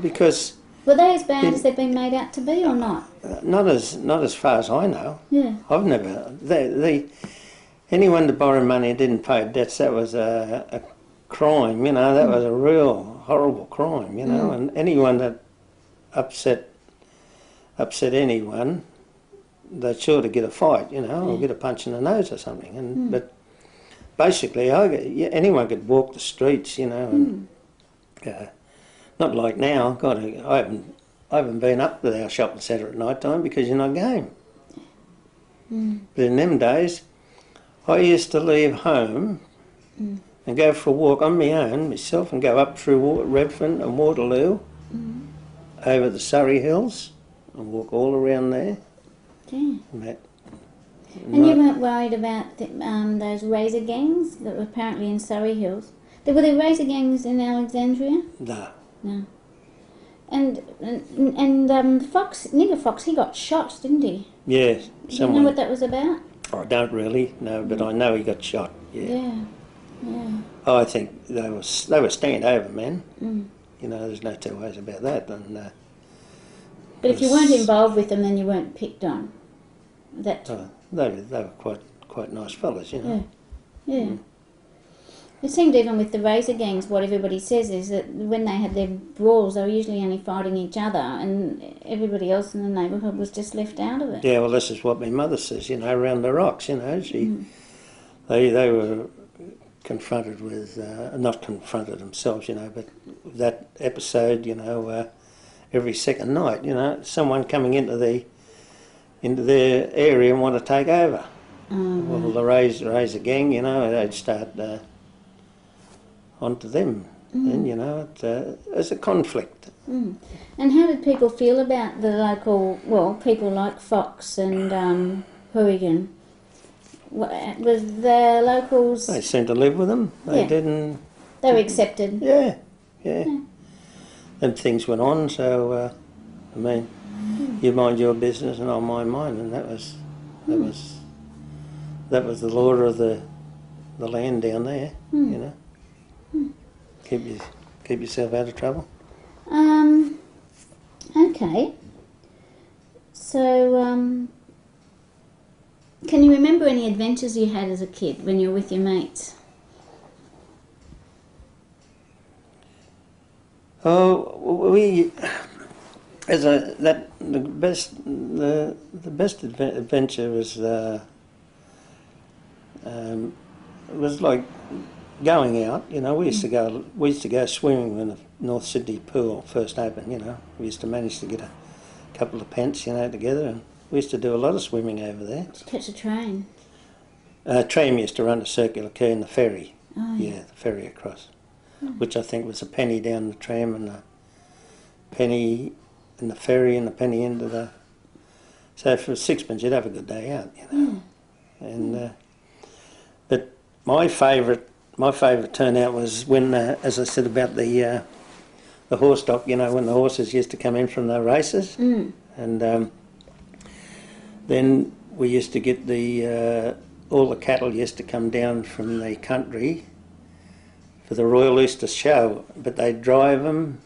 because Were they as bad as they've been made out to be, or not? not as far as I know. Yeah. I've never, anyone to borrow money and didn't pay debts, that was a crime, you know, that was a real horrible crime, you know, and anyone that upset anyone, they'd sure to get a fight, you know, or get a punch in the nose or something. And but basically, anyone could walk the streets, you know, and not like now. God, I haven't been up to our shopping centre at night time because you're not game. But in them days, I used to leave home and go for a walk on my own, myself, and go up through Redfern and Waterloo, over the Surrey Hills, and walk all around there. Yeah. That, And you weren't worried about those razor gangs that were apparently in Surrey Hills? Were there razor gangs in Alexandria? No. No. And Fox, Nigger Fox, he got shot, didn't he? Yeah, Do you someone. know what that was about? I don't really know, but I know he got shot. Yeah. Yeah. Yeah. I think they were stand over men. You know, there's no two ways about that. And But if you weren't involved with them, then you weren't picked on. That. they were quite nice fellas, you know. Yeah. Yeah. It seemed even with the razor gangs, what everybody says is that when they had their brawls, they were usually only fighting each other, and everybody else in the neighbourhood was just left out of it. Yeah, well, this is what my mother says. You know, around the rocks. You know, they were confronted with, not confronted themselves, you know, but that episode, you know, every second night, you know, someone coming into their area and want to take over. Well, the razor gang, you know, they'd start onto them, and you know, it's a conflict. And how did people feel about the local, well, people like Fox and Hourigan? Was the locals... They seemed to live with them. They Yeah. didn't. They were accepted. Yeah. And things went on. So, I mean, you mind your business and I'll mind mine, and that was the law of the land down there. You know, keep yourself out of trouble. Okay. So, can you remember any adventures you had as a kid when you were with your mates? Oh, we the best adventure was like going out. You know, we used to go swimming when the North Sydney pool first opened. You know, we used to manage to get a couple of pence, you know, together, and we used to do a lot of swimming over there. Did you catch a train? Tram used to run to Circular Quay and the ferry. Oh, Yeah, the ferry across, which I think was a penny down the tram and a penny in the ferry and a penny into the. So for sixpence, you'd have a good day out, you know. And but my favourite turnout was when, as I said about the horse stock, you know, when the horses used to come in from the races, and then we used to get the all the cattle used to come down from the country for the Royal Easter Show, but they'd drive them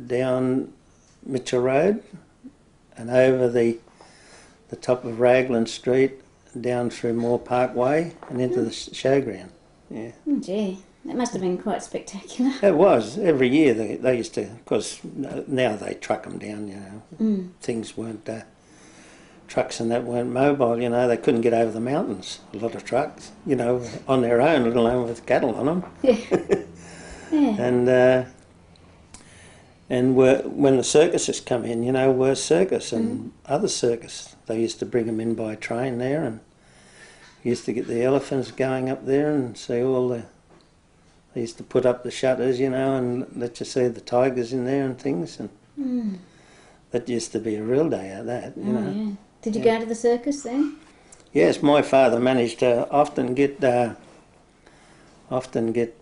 down Mitchell Road and over the top of Raglan Street, down through Moore Parkway and into the showground. Yeah. Oh, gee, that must have been quite spectacular. It was. Every year they used to, because now they truck them down, you know. Things weren't, trucks and that weren't mobile, you know. They couldn't get over the mountains, a lot of trucks, you know, on their own, let alone with cattle on them. Yeah. Yeah. And when the circuses come in, you know, Worth Circus and other circus, they used to bring them in by train there, and used to get the elephants going up there and see all the. They used to put up the shutters, you know, and let you see the tigers in there and things, and that used to be a real day out that, you know. Yeah. Did you go to the circus then? Yes, my father managed to often get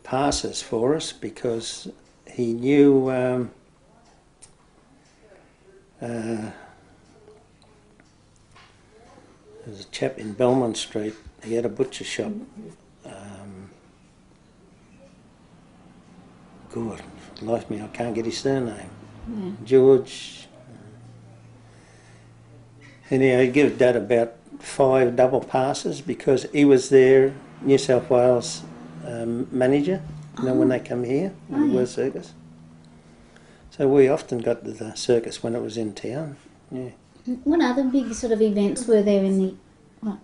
passes for us because he knew. There's a chap in Belmont Street. He had a butcher shop. Good, lost me. I can't get his surname. Yeah. George. Anyhow, he gave Dad about 5 double passes because he was their New South Wales manager. You know, when they come here, the Worth Circus. So we often got to the circus when it was in town. Yeah. What other big sort of events were there in the... What?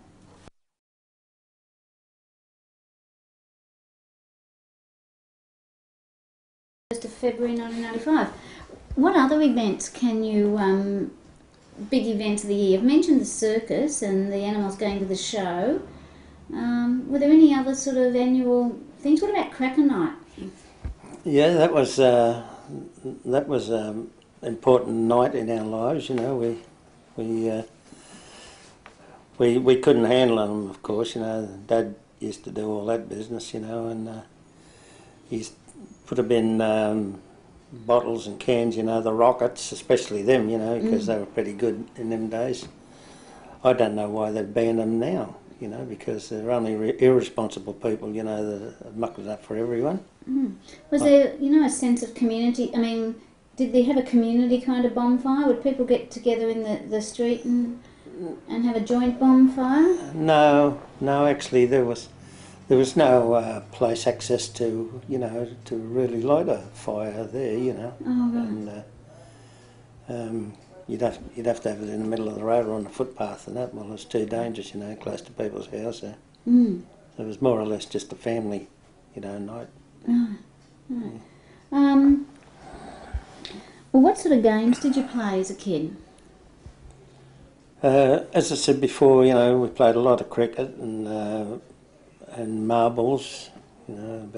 Of February 1995. What other events can you... big events of the year? You've mentioned the circus and the animals going to the show. Were there any other sort of annual things? What about Cracker Night? Yeah, that was important night in our lives. You know, we couldn't handle them, of course. You know, Dad used to do all that business. You know, and he used to put them in bottles and cans. You know, the rockets, especially them. You know, because they were pretty good in them days. I don't know why they've banned them now. You know, because they're only irresponsible people. You know, that are mucking it up for everyone. Was there, you know, a sense of community? I mean, did they have a community kind of bonfire? Would people get together in the street and have a joint bonfire? No, actually there was no place access to, you know, to really light a fire there, you know. Oh, right. And you'd have to have it in the middle of the road or on the footpath and that. Well, it was too dangerous, you know, close to people's houses. So it was more or less just a family, you know, night. Right. Well, what sort of games did you play as a kid? As I said before, you know, we played a lot of cricket and marbles, you know,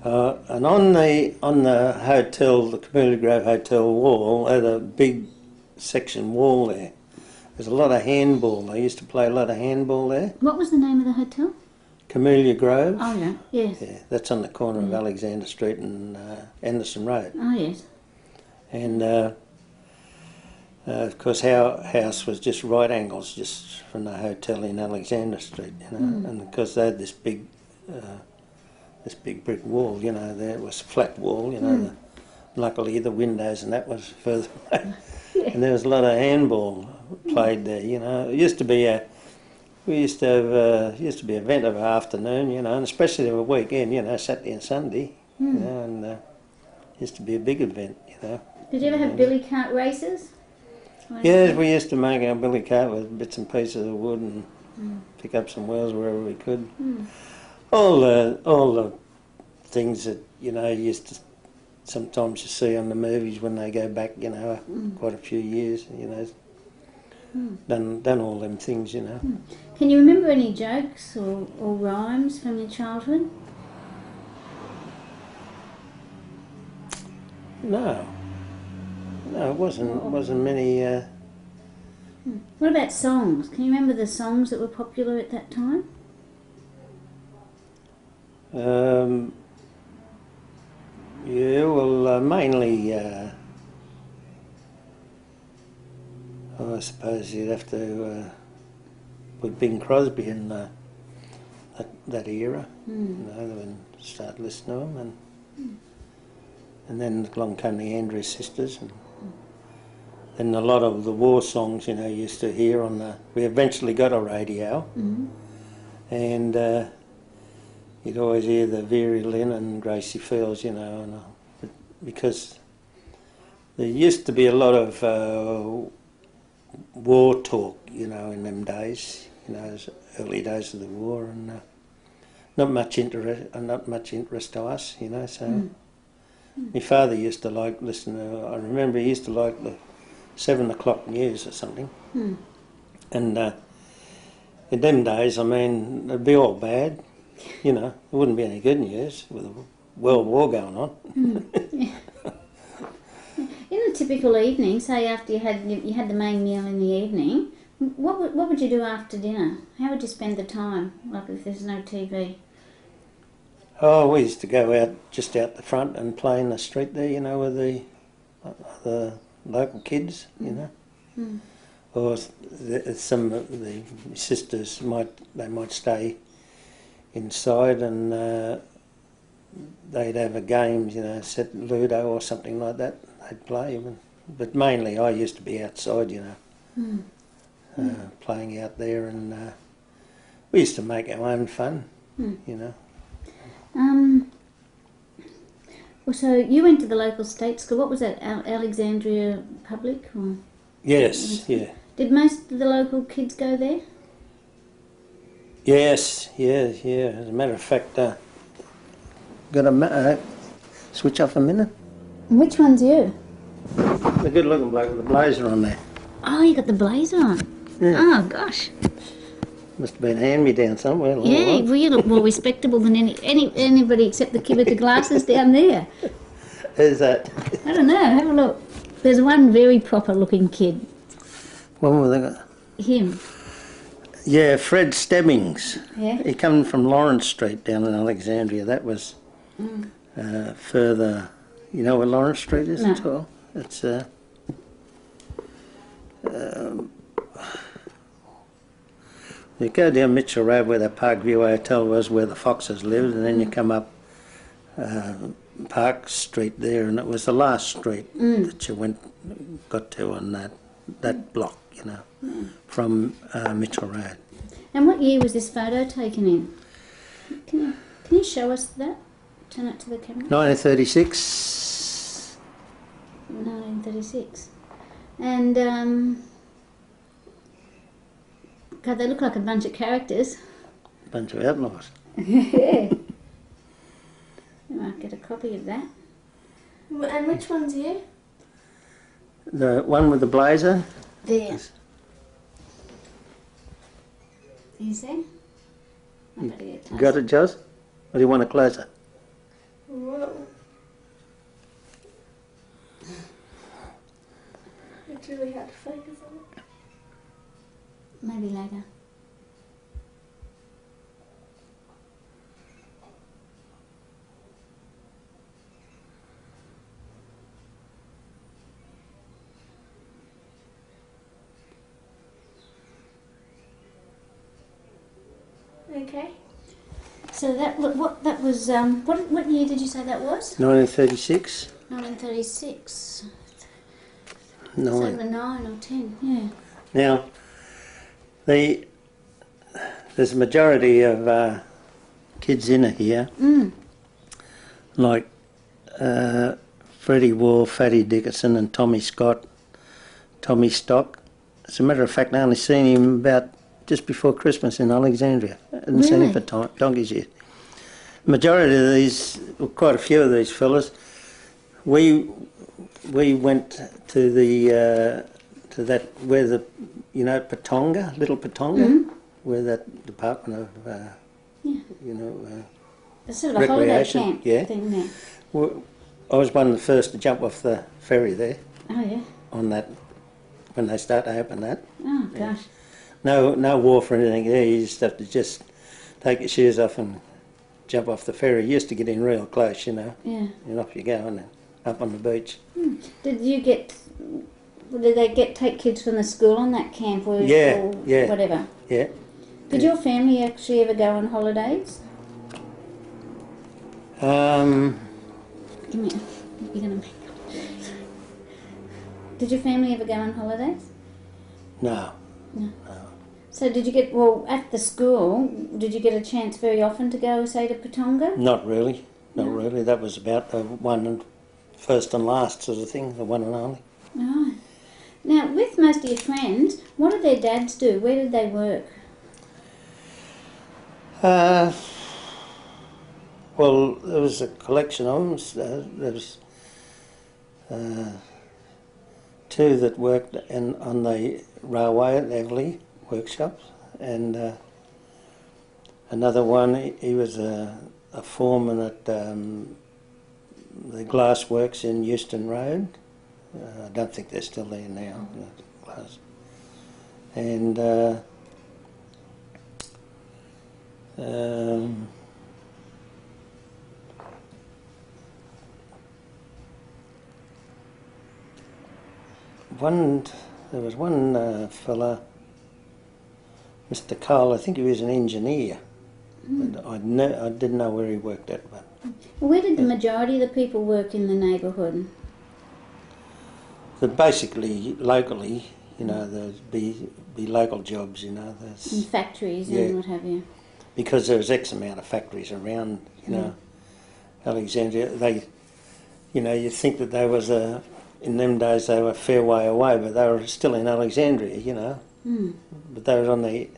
and on the hotel, the Community Grove Hotel wall, had a big section wall there. There's a lot of handball. They used to play a lot of handball there. What was the name of the hotel? Camellia Grove. Oh, yeah. Yes. Yeah, that's on the corner of Alexander Street and Anderson Road. Oh, yes. And of course, our house was just right angles, just from the hotel in Alexander Street, you know. And because they had this big brick wall, you know, there was a flat wall, you know. Luckily, the windows and that was further away. And there was a lot of handball played there, you know. It used to be a event of an afternoon, you know, and especially of a weekend, you know, Saturday and Sunday, you know, and it used to be a big event, you know. Did you ever have billy cart races? Yes, we used to make our billy cart with bits and pieces of wood and pick up some wheels wherever we could. All the things that, you know, sometimes you see on the movies when they go back, you know, quite a few years, you know. done all them things, you know. Can you remember any jokes or rhymes from your childhood? No, it wasn't many. What about songs? Can you remember the songs that were popular at that time? Yeah, well, mainly. I suppose you'd have to put Bing Crosby in that era, you know, and start listening to them, and then along came the Andrews Sisters, and then a lot of the war songs, you know, you used to hear on the. We eventually got a radio, and you'd always hear the Vera Lynn and Gracie Fields, you know, and, because there used to be a lot of war talk, you know, in them days, you know, those early days of the war, and not much interest to us, you know. So my father used to like listen to. I remember he used to like the 7 o'clock news or something, and in them days, I mean, it'd be all bad, you know. It wouldn't be any good news with a world war going on. In a typical evening, say after you had the main meal in the evening, what would you do after dinner? How would you spend the time? Like if there's no TV? Oh, we used to go out just out the front and play in the street there, you know, with the local kids, you know. Or some of the sisters might stay inside and they'd have a game, you know, set Ludo or something like that. They'd play, but mainly I used to be outside, you know, playing out there, and we used to make our own fun, you know. Well, so you went to the local state school. What was that, Alexandria Public? Or? Yes, yeah. Did most of the local kids go there? Yes, yeah. As a matter of fact, got a switch off a minute. Which one's you? The good-looking bloke with the blazer on there. Oh, you got the blazer on. Yeah. Oh gosh. Must have been a hand-me-down somewhere. Yeah, well, you look more respectable than anybody except the kid with the glasses down there. Who's that? I don't know. Have a look. There's one very proper-looking kid. What were they got? Him. Yeah, Fred Stebbings. Yeah. He come from Lawrence Street down in Alexandria. That was further. You know where Lawrence Street is at all? It's you go down Mitchell Road where the Parkview Hotel was, where the Foxes lived, and then you come up Park Street there, and it was the last street that you got to on that block, you know, from Mitchell Road. And what year was this photo taken in? Can you show us that? Turn it to the camera. 1936. 1936. And, God, they look like a bunch of characters. Bunch of outlaws. Yeah. I might get a copy of that. And which one's you? The one with the blazer. There. Is there? I better get closer. Got it, Joz? Or do you want a closer? Whoa. It's really hard to focus on it. Maybe later. Okay. So that was what year did you say that was? 1936. 1936. No. So over 9 or 10, yeah. Now, there's a majority of kids in it here, like Freddie Wall, Fatty Dickinson and Tommy Scott, Tommy Stock. As a matter of fact, I only seen him about just before Christmas in Alexandria. I hadn't seen him for donkey's years. Majority of these, well, quite a few of these fellas, we went to the to that, where the, you know, Patonga, Little Patonga, where that Department of, you know, It's sort of a holiday recreation, camp yeah. thing there. I was one of the first to jump off the ferry there Oh, yeah. on that, when they start to open that. Oh, gosh. No wharf or anything there, you just have to just take your shoes off and jump off the ferry. You used to get in real close, you know, Yeah. and off you go and then up on the beach. Did they take kids from the school on that camp or, Yeah, or yeah. whatever? Yeah. Did your family actually ever go on holidays? Give me, you're gonna make. Did your family ever go on holidays? No. So did you get, well, at the school, did you get a chance very often to go, say, to Patonga? Not really. Not really. That was about the one and first and last sort of thing, the one and only. Right. Now, with most of your friends, what did their dads do? Where did they work? Well, there was a collection of them. There was two that worked on the railway at Everley workshops, and another one, he was a foreman at the glass works in Euston Road. I don't think they're still there now. Glass. And there was one fella, Mr. Cole, I think he was an engineer. But I didn't know where he worked at. But Where did the majority of the people work in the neighbourhood? but basically, locally, you know, there'd be local jobs, you know. In factories Yeah. and what have you? Because there was X amount of factories around, you know, Alexandria. They, you know, you'd think that they was in them days they were a fair way away, but they were still in Alexandria, you know. But they were on the,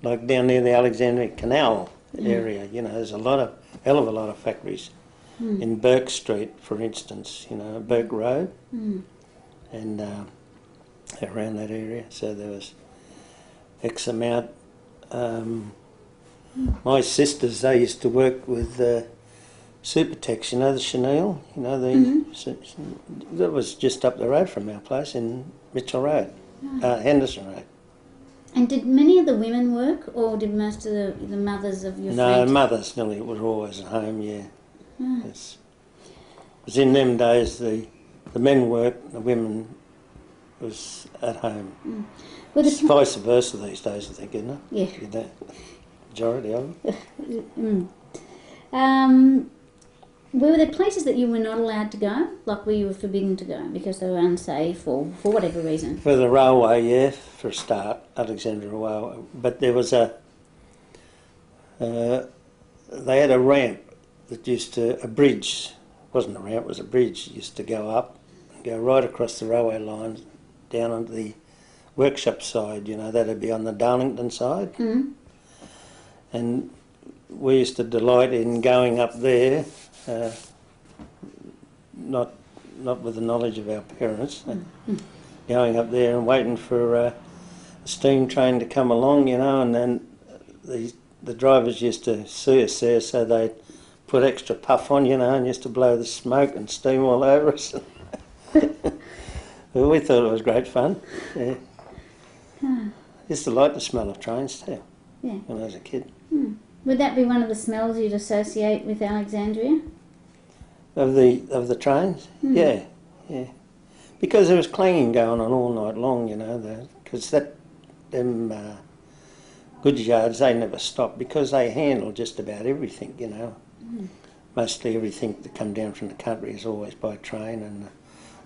like down near the Alexandria Canal area, you know, there's hell of a lot of factories. In Burke Street, for instance, you know, Burke Road, and around that area. So there was X amount. My sisters, they used to work with Supertex, you know, the chenille, you know, that was just up the road from our place in Mitchell Road, Henderson Road. And did many of the women work, or did most of the mothers of your No, friends? mothers nearly were always at home, yeah. It was in them days the men worked, the women was at home. Were It's the, vice versa these days, I think, isn't it? yeah. You know, majority of them. Were there places that you were not allowed to go, like where you were forbidden to go because they were unsafe or for whatever reason? For the railway, yeah, for a start, Alexandria Railway. But there was they had a ramp that a bridge, it wasn't a ramp, it was a bridge, used to go up, and go right across the railway line, down onto the workshop side, you know, that'd be on the Darlington side. And we used to delight in going up there, not with the knowledge of our parents, going up there and waiting for a steam train to come along, you know, and then the drivers used to see us there, so they'd put extra puff on, you know, and used to blow the smoke and steam all over us. Well, we thought it was great fun. Yeah. Used to like the smell of trains too. Yeah. When I was a kid. Would that be one of the smells you'd associate with Alexandria? Of the trains? Yeah. Because there was clanging going on all night long, you know, because them goods yards, they never stopped because they handle just about everything, you know. Mostly everything that come down from the country is always by train, and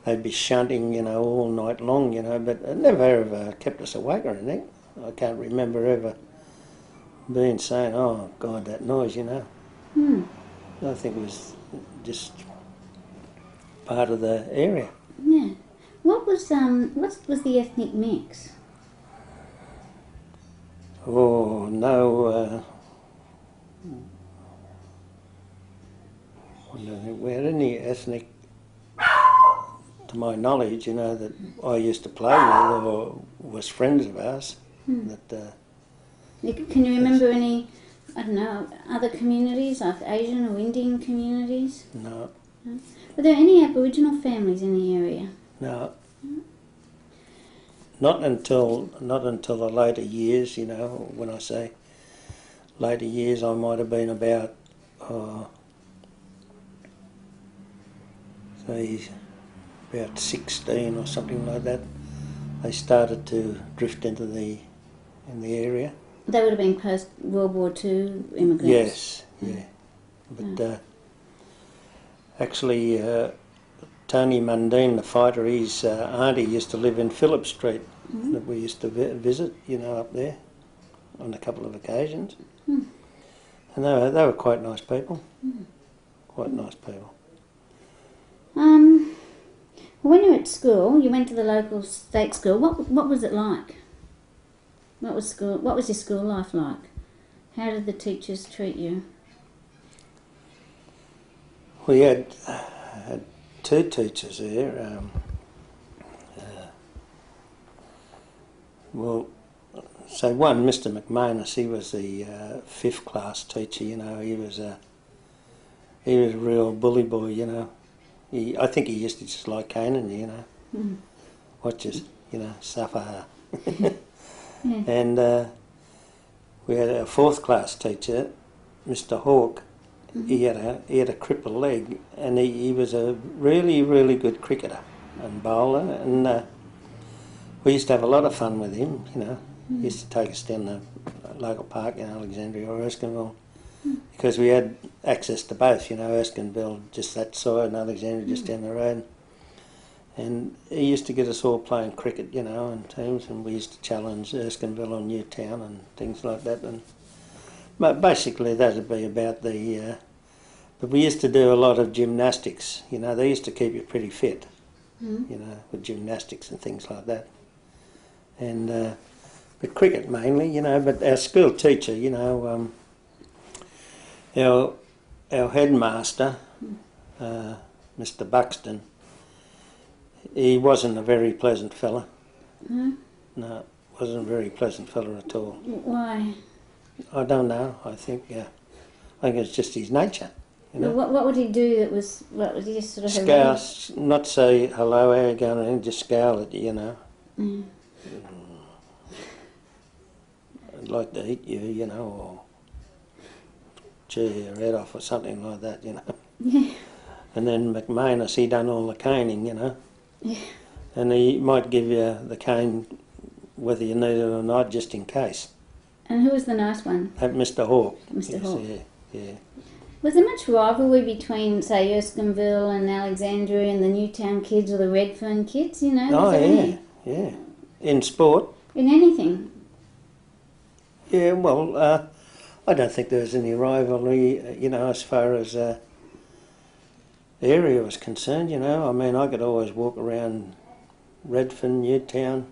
they'd be shunting, you know, all night long, you know, but it never ever kept us awake or anything. I can't remember ever being saying, oh God, that noise, you know. I think it was just part of the area. Yeah. What was the ethnic mix? Oh, no, we had any ethnic to my knowledge, you know, that I used to play with or was friends of ours. That Can you remember any, I don't know, other communities like Asian or Indian communities? no, Were there any Aboriginal families in the area? no. Not until the later years, you know. When I say later years, I might have been about, say, about 16 or something like that. They started to drift into in the area. They would have been post World War II immigrants. Yes, yeah. But actually, Tony Mundine, the fighter, his auntie used to live in Phillip Street. That we used to visit, you know, up there on a couple of occasions. And they were quite nice people. Quite nice people. When you were at school, you went to the local state school. What was it like? What was your school life like? How did the teachers treat you? We had two teachers there. Well, so one, Mr. McManus, he was the 5th class teacher. You know, he was a real bully boy. You know, I think he used to just like caning you. You know, watch us, you know, suffer. And we had a 4th class teacher, Mr. Hawke. He had a crippled leg, and he was a really, really good cricketer and bowler, and we used to have a lot of fun with him, you know. He used to take us down the local park in Alexandria or Erskineville, because we had access to both, you know, Erskineville just that side and Alexandria just down the road. And he used to get us all playing cricket, you know, in teams, and we used to challenge Erskineville or Newtown and things like that. And but basically that would be about the... but we used to do a lot of gymnastics, you know. They used to keep you pretty fit, you know, with gymnastics and things like that. And but cricket mainly, you know. But our school teacher, you know, our headmaster, Mr. Buxton, he wasn't a very pleasant fella. No, wasn't a very pleasant fella at all. Why? I don't know. I think it's just his nature. You know? Well, what would he do that was... What would he just sort of... Scowl, not say hello, how you going, and just scowl at you, you know. I'd like to eat you, you know, or chew your head off or something like that, you know. Yeah. And then McManus, he done all the caning, you know. Yeah. And he might give you the cane whether you need it or not, just in case. And who was the nice one? Mr. Hawke. Mr. Hawke. Yeah. Was there much rivalry between, say, Erskineville and Alexandria and the Newtown kids or the Redfern kids, you know? Was there any? Yeah. In sport? In anything? Yeah, well, I don't think there was any rivalry, you know, as far as area was concerned, you know. I mean, I could always walk around Redfern, Newtown,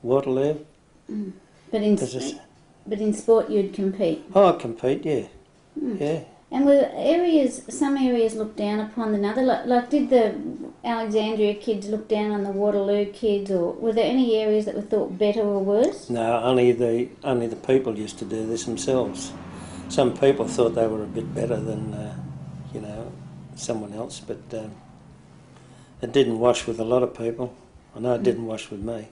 Waterloo. But in sport you'd compete? Oh, I'd compete, yeah. Yeah. And were some areas looked down upon than other? Like did the Alexandria kids look down on the Waterloo kids, or were there any areas that were thought better or worse? No, only the people used to do this themselves. Some people thought they were a bit better than, you know, someone else, but it didn't wash with a lot of people. I know it didn't wash with me.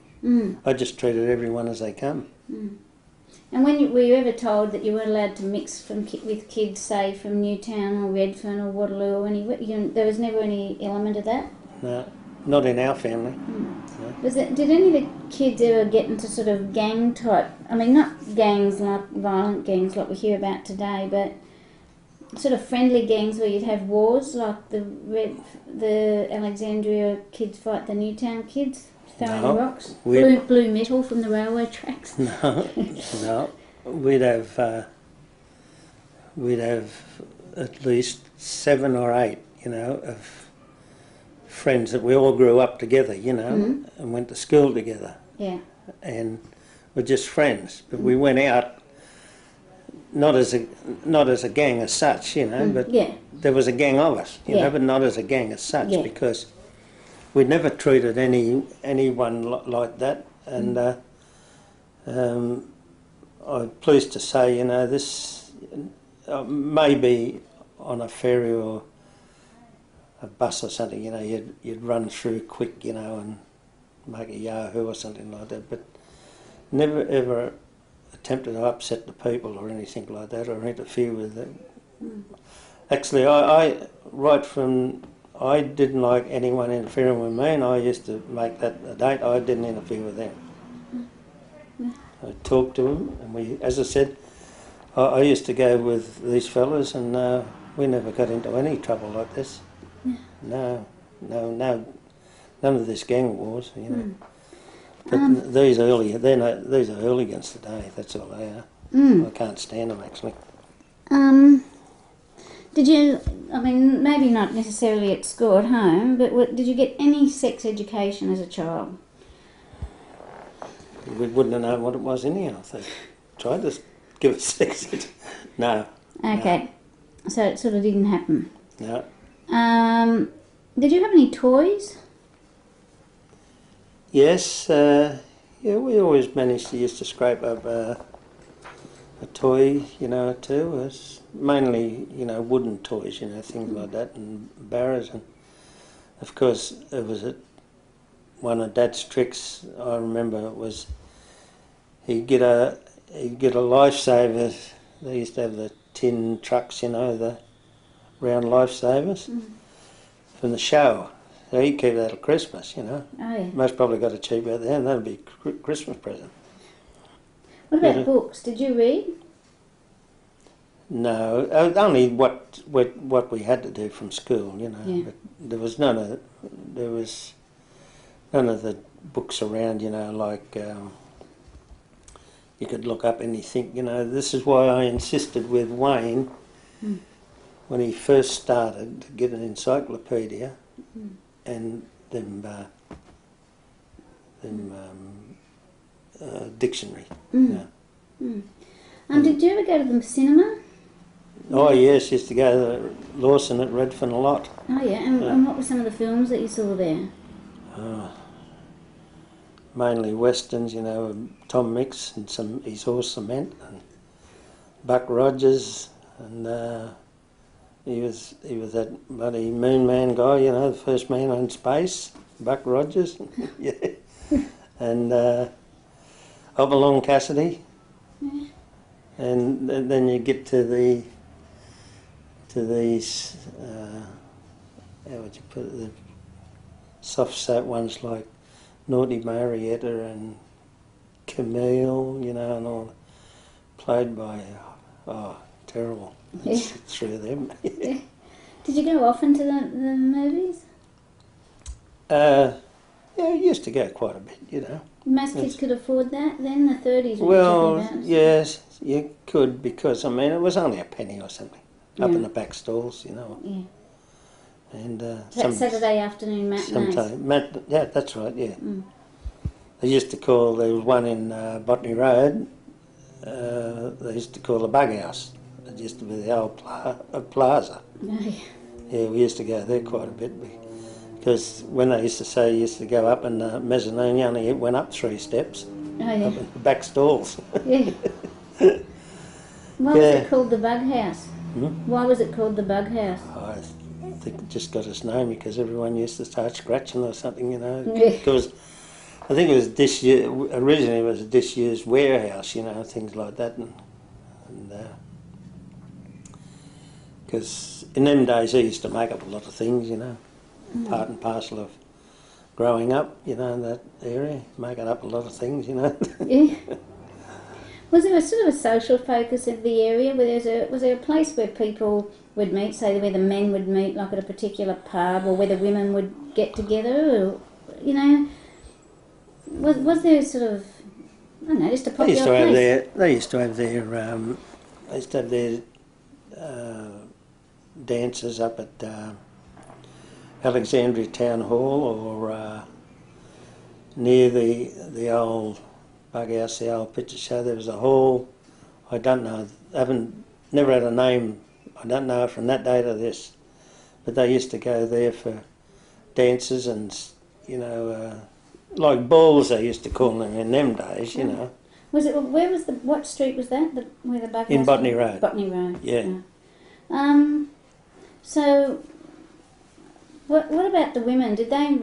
I just treated everyone as they come. And were you ever told that you weren't allowed to mix with kids, say, from Newtown or Redfern or Waterloo or anywhere? There was never any element of that? No, not in our family. No. Did any of the kids ever get into sort of gang type, I mean not gangs like violent gangs like we hear about today, but sort of friendly gangs where you'd have wars like the Alexandria kids fight the Newtown kids? Throwing rocks? Blue metal from the railway tracks? No. We'd have at least 7 or 8, you know, of friends that we all grew up together, you know, and went to school together. Yeah. And we're just friends. But we went out not as a gang as such, you know, but there was a gang of us, you know, but not as a gang as such, because we never treated anyone like that, and I'm pleased to say, you know, this maybe on a ferry or a bus or something, you know, you'd run through quick, you know, and make a yahoo or something like that, but never ever attempted to upset the people or anything like that or interfere with them. Actually, I didn't like anyone interfering with me, and I used to make that a date. I didn't interfere with them. I talked to them, and as I said, I used to go with these fellas, and we never got into any trouble like this. No, none of this gang wars, you know. But these are hooligans today. That's all they are. I can't stand them actually. Did you, I mean, maybe not necessarily at school, at home, but did you get any sex education as a child? We wouldn't have known what it was anyhow. They tried to give us sex ed. No. Okay, so it sort of didn't happen. No. Did you have any toys? Yes, yeah, we always managed to used to scrape up a toy, you know, too. It was mainly, you know, wooden toys, you know, things like that, and barrows. And of course, it was one of Dad's tricks. I remember it was he'd get a lifesaver. They used to have the tin trucks, you know, the round lifesavers from the show. So he'd keep that at Christmas, you know. Oh, yeah. Most probably got it cheap out there, and that'd be a Christmas present. What about books? Did you read? No, only what we had to do from school, you know. Yeah. But there was none of the books around, you know, like you could look up anything, you know. This is why I insisted with Wayne when he first started to get an encyclopedia and them dictionary. Yeah. Did you ever go to the cinema? Oh yes, used to go to Lawson at Redfern a lot. Oh yeah, and what were some of the films that you saw there? Mainly westerns, you know, Tom Mix and his horse Cement, and Buck Rogers, and he was that bloody Moon Man guy, you know, the first man on space, Buck Rogers, yeah, and Hopalong Cassidy, and then you get to these, how would you put it, the soft soap ones like Naughty Marietta and Camille, you know, and all, played by, terrible. Yeah. Three of them. Yeah. Did you go often to the movies? Yeah, I used to go quite a bit, you know. Most kids could afford that then, the 30s we were Well, talking about. yes, you could, because, I mean, it was only a penny or something, up Yeah. in the back stalls, you know. Yeah. And That Saturday afternoon matinees. sometimes, yeah, that's right, yeah. They used to call, there was one in Botany Road, they used to call the Bug House. It used to be the old plaza. Oh, yeah. Yeah, we used to go there quite a bit, because when they used to say you used to go up in the mezzanine, you only went up 3 steps, Oh, yeah. up in the back stalls. Yeah. Why was it called the Bug House? Why was it called the Bug House? I think it just got its name because everyone used to start scratching or something, you know. Yeah. Because I think it was originally it was a disused warehouse, you know, things like that, and because in them days they used to make up a lot of things, you know, part and parcel of growing up, you know, in that area, making up a lot of things, you know. Yeah. Was there a sort of a social focus of the area? Was there a place where people would meet, say where the men would meet, like at a particular pub, or where the women would get together, or, you know, was there sort of, I don't know, just a popular place? They used to have their dances up at Alexandria Town Hall, or near the old Bug House, the old picture show. There was a hall. I don't know. Never had a name. I don't know from that day to this. But they used to go there for dances and you know, like balls they used to call them in them days, you know. Was it? Where was the? What street was that? Where the bug? In was? Botany Road. Botany Road. Yeah. So, what about the women? Did they?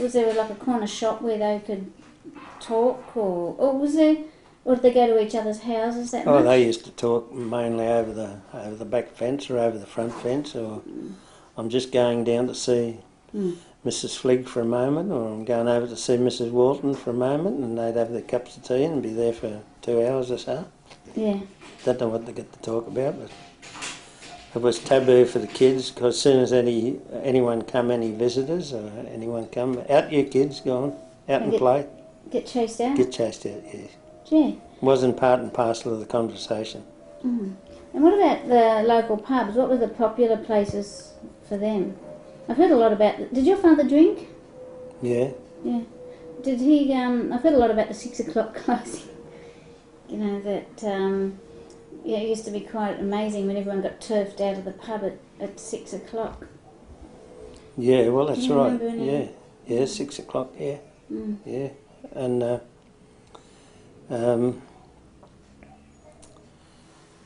Was there like a corner shop where they could talk, or was there? Or did they go to each other's houses that much? Oh, they used to talk mainly over the back fence or over the front fence, or I'm just going down to see Mrs. Fligg for a moment, or I'm going over to see Mrs. Walton for a moment, and they'd have their cups of tea and be there for 2 hours or so. Yeah. Don't know what they get to talk about, but it was taboo for the kids, because as soon as anyone come, any visitors or anyone come, out you kids, go on, out and play. Get chased out? Get chased out, yes. Gee. Wasn't part and parcel of the conversation. And what about the local pubs? What were the popular places for them? I've heard a lot about... Did your father drink? Yeah. Yeah. Did he... I've heard a lot about the 6 o'clock closing. You know, that... yeah, it used to be quite amazing when everyone got turfed out of the pub at 6 o'clock. Yeah, well, that's right. Remember any? Yeah, 6 o'clock, yeah. Yeah. And...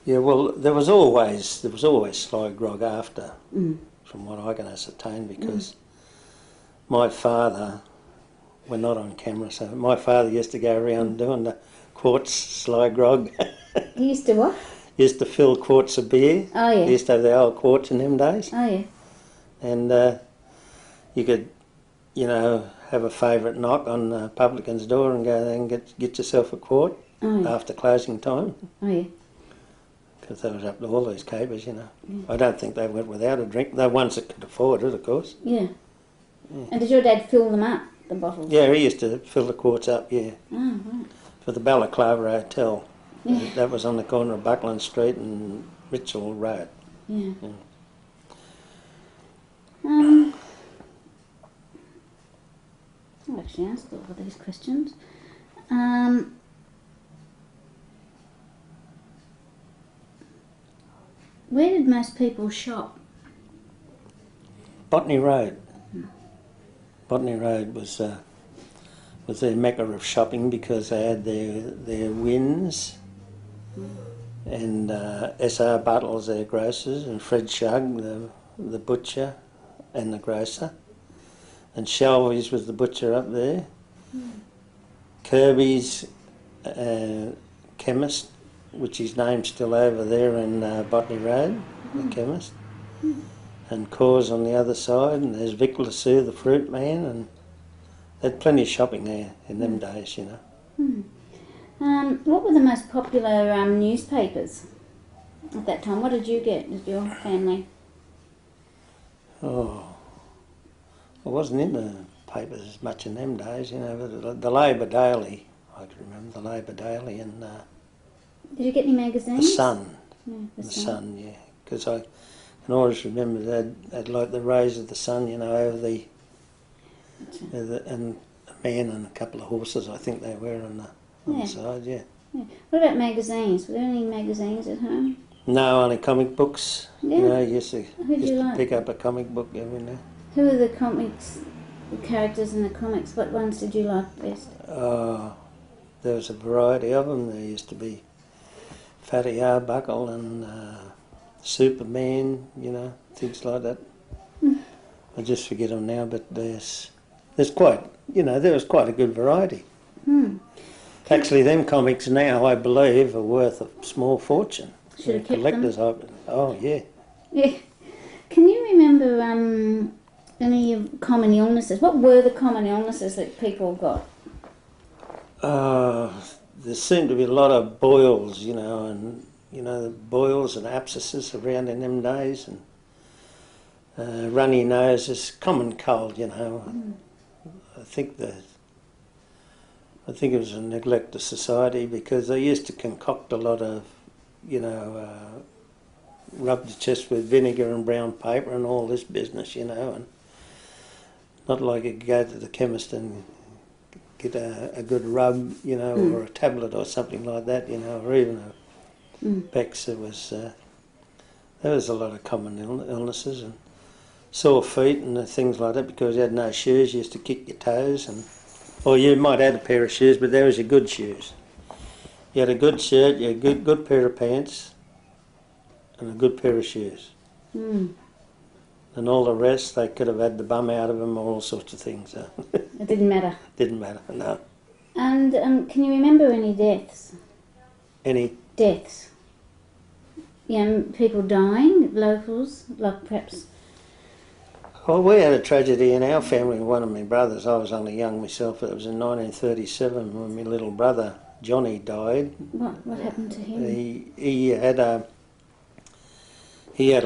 yeah, well, there was always sly grog after, from what I can ascertain, because my father, we're not on camera, so my father used to go around doing the quarts sly grog. He used to what? He used to fill quarts of beer. Oh, yeah. He used to have the old quarts in them days. Oh, yeah. And you could, you know, have a favourite knock on the publican's door and go there and get yourself a quart after closing time. Oh, yeah. Because they was up to all these capers, you know. I don't think they went without a drink. They're ones that could afford it, of course. Yeah. And did your dad fill them up, the bottles? Yeah, he used to fill the quarts up, yeah. Oh, right. For the Balaclava Hotel. Yeah. That was on the corner of Buckland Street and Mitchell Road. Yeah. I'll actually ask all of these questions. Where did most people shop? Botany Road. Botany Road was their mecca of shopping, because they had their Wynns and S.R. Buttles, their grocers, and Fred Shug, the butcher and the grocer, and Shelby's was the butcher up there. Kirby's chemist, which his name's still over there in Botany Road, the chemist. And Cause on the other side, and there's Vic Lassou, the fruit man, and they had plenty of shopping there in them days, you know. What were the most popular newspapers at that time? What did you get with your family? Oh, I wasn't in the papers as much in them days, you know, but the Labor Daily, I can remember the Labor Daily, and Did you get any magazines? the Sun. Yeah, The Sun, yeah, because I can always remember they'd like the rays of the sun, you know, over the and a man and a couple of horses, I think they were on the side, yeah. What about magazines? Were there any magazines at home? No, only comic books. Yeah. You know, you used to Who'd you like? pick up a comic book every now. Who were the comics, the characters in the comics? What ones did you like best? There was a variety of them. There used to be Fatty Arbuckle and Superman, you know, things like that. I just forget them now, but there's quite, you know, there was quite a good variety. Actually, them comics now, I believe, are worth a small fortune. Should have kept collectors them. of it. Oh, yeah. Yeah. Can you remember any common illnesses? What were the common illnesses that people got? There seemed to be a lot of boils, you know, and, you know, boils and abscesses around in them days, and runny noses, common cold, you know. I think it was a neglect of society, because they used to concoct a lot of, you know, rub the chest with vinegar and brown paper and all this business, you know, and not like you could go to the chemist and get a good rub, you know, or a tablet or something like that, you know, or even a Bex. There was a lot of common illnesses, and sore feet and things like that because you had no shoes. You used to kick your toes, or you might have a pair of shoes, but there was your good shoes. You had a good shirt, you had a good pair of pants, and a good pair of shoes. Mm. And all the rest, they could have had the bum out of them or all sorts of things. So It didn't matter. didn't matter, no. And can you remember any deaths? Any? Deaths? People dying, locals, like perhaps... Well, we had a tragedy in our family. One of my brothers, I was only young myself, it was in 1937 when my little brother Johnny died. What happened to him? He had a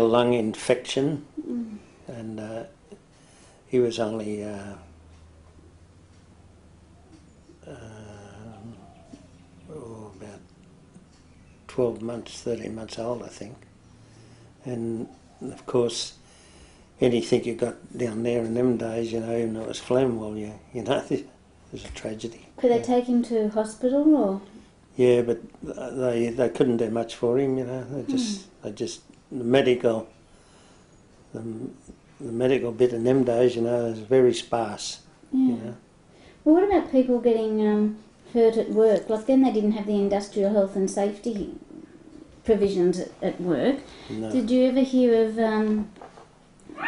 lung infection, and he was only about 12 months, 13 months old, I think. And of course, anything you got down there in them days, you know, even though it was phlegm, well, you know, it was a tragedy. Could they take him to hospital or...? Yeah, but they couldn't do much for him, you know. The medical bit in them days, you know, was very sparse. Yeah. You know. Well, what about people getting hurt at work? Like then they didn't have the industrial health and safety provisions at work. No. Did you ever hear of,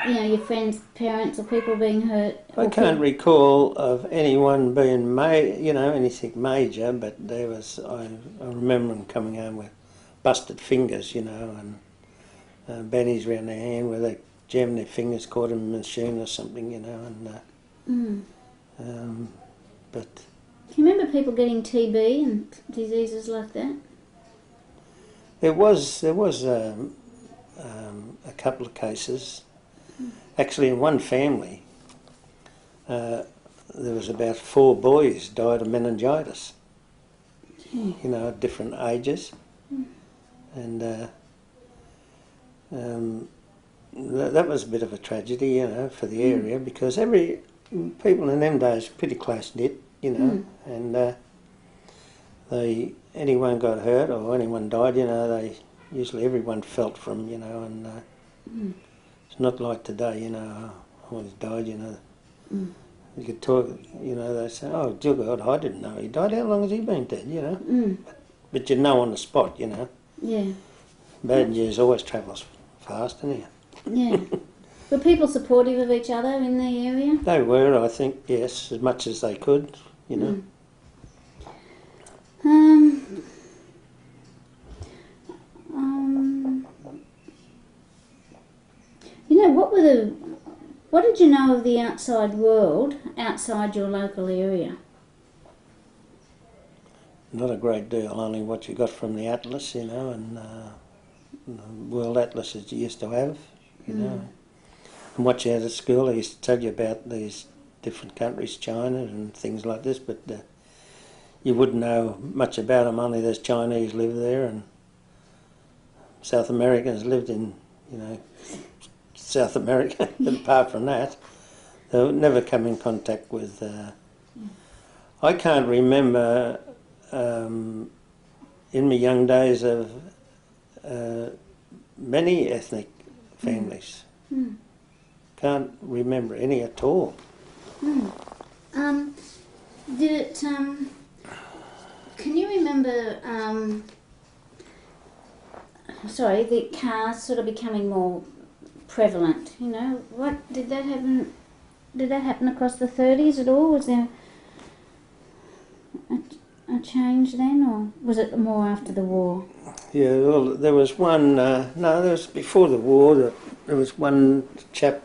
your friends' parents or people being hurt? I can't recall of anyone being anything major, but there was. I remember them coming home with busted fingers, you know, and bennies around their hand where they jammed their fingers, caught in a machine or something, you know, and but. Do you remember people getting TB and diseases like that? There was a couple of cases. Actually, in one family, there was about 4 boys died of meningitis. You know, at different ages, and that was a bit of a tragedy, you know, for the area because people in them days were pretty close knit, you know, and anyone got hurt or anyone died, you know, usually everyone felt from, you know, and it's not like today, you know, oh, he's died, you know. You could talk, you know, they say, oh, dear God, I didn't know he died. How long has he been dead, you know? But you know on the spot, you know. Yeah. Bad news always travels fast, anyhow. Yeah. Were people supportive of each other in the area? They were, I think, yes, as much as they could, you know. What did you know of the outside world, outside your local area? Not a great deal, only what you got from the atlas, you know, and the world atlas that you used to have, you know. And what you had at school, they used to tell you about these different countries, China and things like this, but you wouldn't know much about them, only there's Chinese live there and South Americans lived in, you know, South America, but apart from that, they would never come in contact with... I can't remember in my young days of many ethnic families. Can't remember any at all. Did it, can you remember, the cars sort of becoming more prevalent, you know? What, did that happen across the 30s at all? Was there a change then, or was it more after the war? Yeah, well, there was one, there was before the war, there was one chap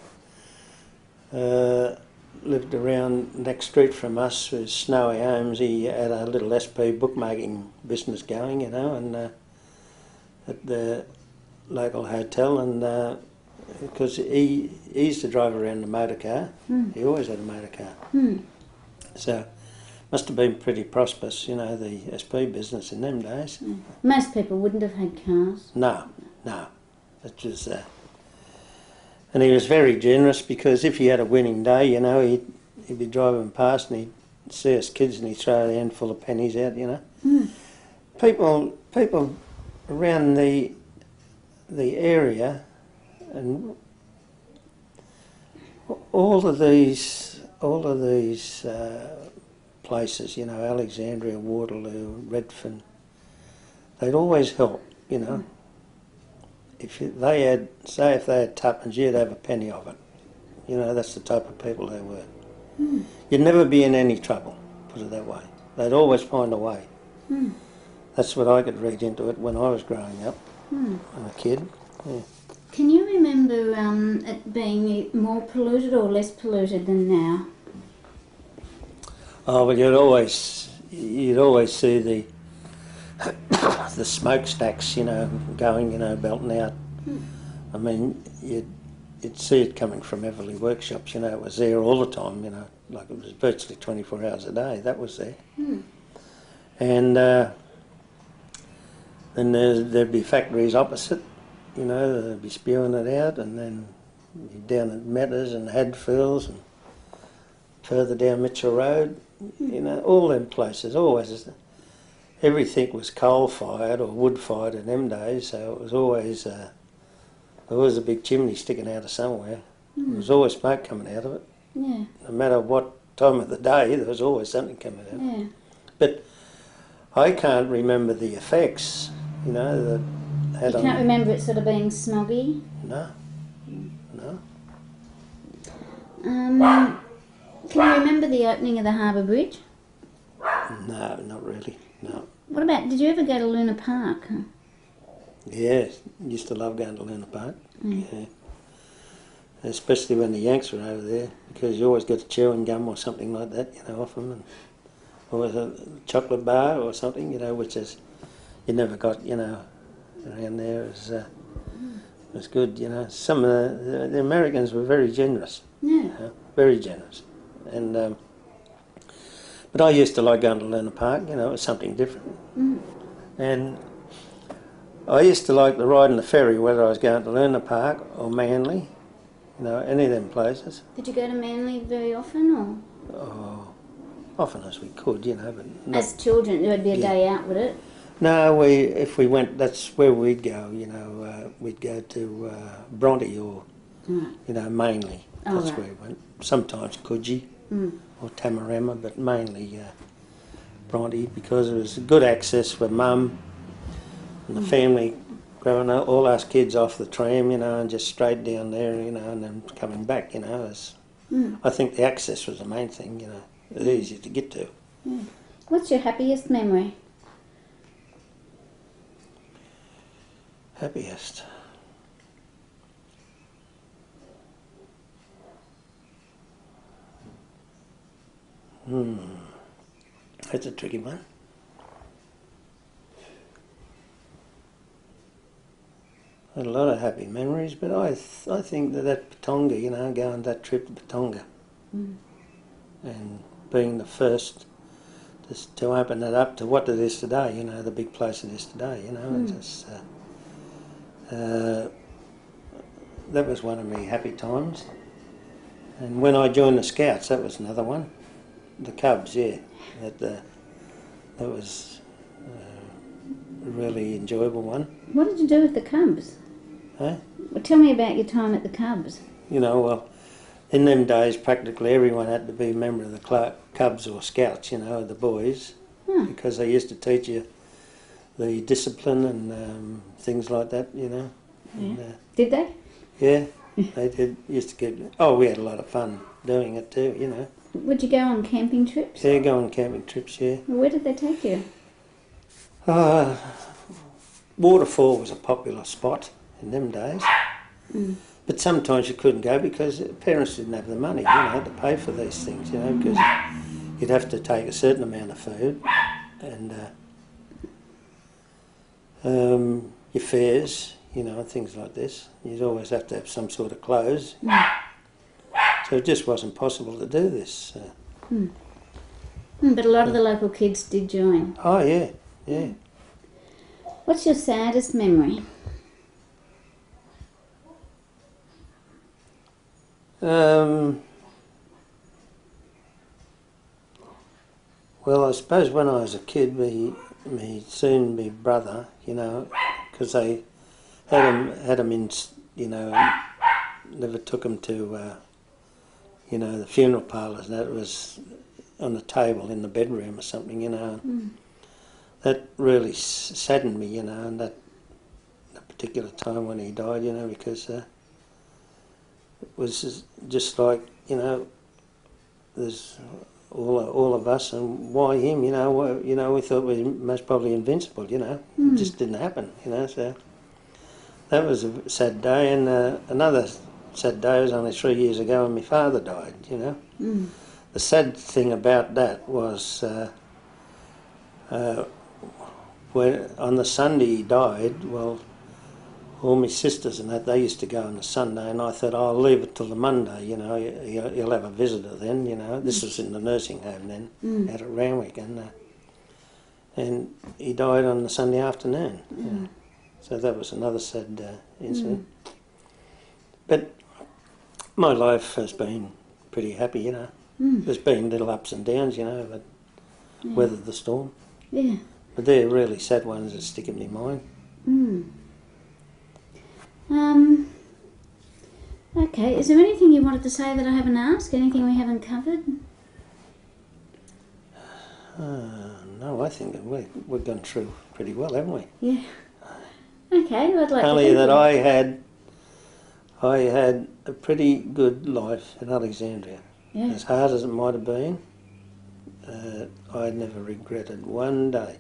lived around next street from us with Snowy Holmes. He had a little SP bookmaking business going, you know, and at the local hotel, and because he used to drive around the motor car. He always had a motor car. So must have been pretty prosperous, you know, the SP business in them days. Most people wouldn't have had cars. No. It was... and he was very generous because if he had a winning day, you know, he'd be driving past and he'd see us kids and he'd throw a handful of pennies out, you know. People around the area and all of these places, you know, Alexandria, Waterloo, Redfern, they'd always help, you know. If they had tuppence, you'd have a penny of it. You know, that's the type of people they were. You'd never be in any trouble, put it that way. They'd always find a way. That's what I could read into it when I was growing up, when a kid. Yeah. Can you remember it being more polluted or less polluted than now? Oh, well, you'd always see the smokestacks, you know, going, you know, belting out. I mean, you'd see it coming from Everleigh Workshops, you know, it was there all the time, you know, like it was virtually 24 hours a day, that was there. And then there'd be factories opposite, you know, they'd be spewing it out, and then down at Metters and Hadfields and further down Mitchell Road, you know, all them places, always. Everything was coal-fired or wood-fired in them days, so it was always there was a big chimney sticking out of somewhere. There was always smoke coming out of it. Yeah. No matter what time of the day, there was always something coming out. Yeah. But I can't remember the effects, you know, that had You on... can't remember it sort of being smoggy? No. No. Can you remember the opening of the Harbour Bridge? No, not really, no. What about, did you ever go to Luna Park? Yeah, used to love going to Luna Park. Yeah. Especially when the Yanks were over there, because you always got a chewing gum or something like that, you know, off them, and always a chocolate bar or something, you know, which is you never got, you know, around there. It was good, you know. Some of the Americans were very generous. Yeah. You know, very generous, and but I used to like going to Luna Park, you know, it was something different, and I used to like the ride on the ferry, whether I was going to Luna Park or Manly, you know, any of them places. Did you go to Manly very often, or? Oh, often as we could, you know, but not, As children, there would be a day out, would it? no, if we went, that's where we'd go, you know, we'd go to Bronte or, you know, Manly, Oh, that's right. where we went. Sometimes Coogee or Tamarama, but mainly Bronte, because it was good access for Mum and the family growing up, all us kids off the tram, you know, and just straight down there, you know, and then coming back, you know. I think the access was the main thing, you know. It was easy to get to. What's your happiest memory? Happiest. That's a tricky one. I had a lot of happy memories, but I think that Patonga, you know, going that trip to Patonga and being the first to open it up to what it is today, you know, the big place it is today, you know, it's just, that was one of my happy times. And when I joined the Scouts, that was another one. The Cubs, yeah, that was a really enjoyable one. What did you do with the Cubs? Eh? Well, tell me about your time at the Cubs. You know, well, in them days, practically everyone had to be a member of the Cubs or Scouts, you know, the boys, because they used to teach you the discipline and things like that, you know. Yeah. And, Did they? yeah, they did. Used to get. Oh, we had a lot of fun doing it too, you know. Would you go on camping trips? Yeah, go on camping trips, yeah. Where did they take you? Waterfall was a popular spot in them days. But sometimes you couldn't go because parents didn't have the money, you know, to pay for these things, you know, because you'd have to take a certain amount of food and your fares, you know, and things like this. You'd always have to have some sort of clothes. So it just wasn't possible to do this. But a lot of the local kids did join. Oh, yeah, yeah. What's your saddest memory? Well, I suppose when I was a kid, me brother, you know, because they had him in, you know, never took him to you know, the funeral parlours, that was on the table in the bedroom or something, you know. That really saddened me, you know, and that particular time when he died, you know, because it was just like, you know, there's all of us, and why him, you know? We thought we were most probably invincible, you know. It just didn't happen, you know. So that was a sad day, and another sad day was only 3 years ago when my father died, you know. The sad thing about that was when on the Sunday he died, well, all my sisters and that, they used to go on the Sunday, and I thought, oh, I'll leave it till the Monday, you know, you'll have a visitor then, you know. This was in the nursing home then, out at Randwick, and he died on the Sunday afternoon. You know. So that was another sad incident. But my life has been pretty happy, you know. There's been little ups and downs, you know, but weathered the storm. Yeah. But they're really sad ones that stick in my mind. Okay, is there anything you wanted to say that I haven't asked? Anything we haven't covered? No, I think that we've gone through pretty well, haven't we? Yeah. Okay, I'd like Only to that thank I had a pretty good life in Alexandria. you. Yeah. As hard as it might have been, I never regretted one day.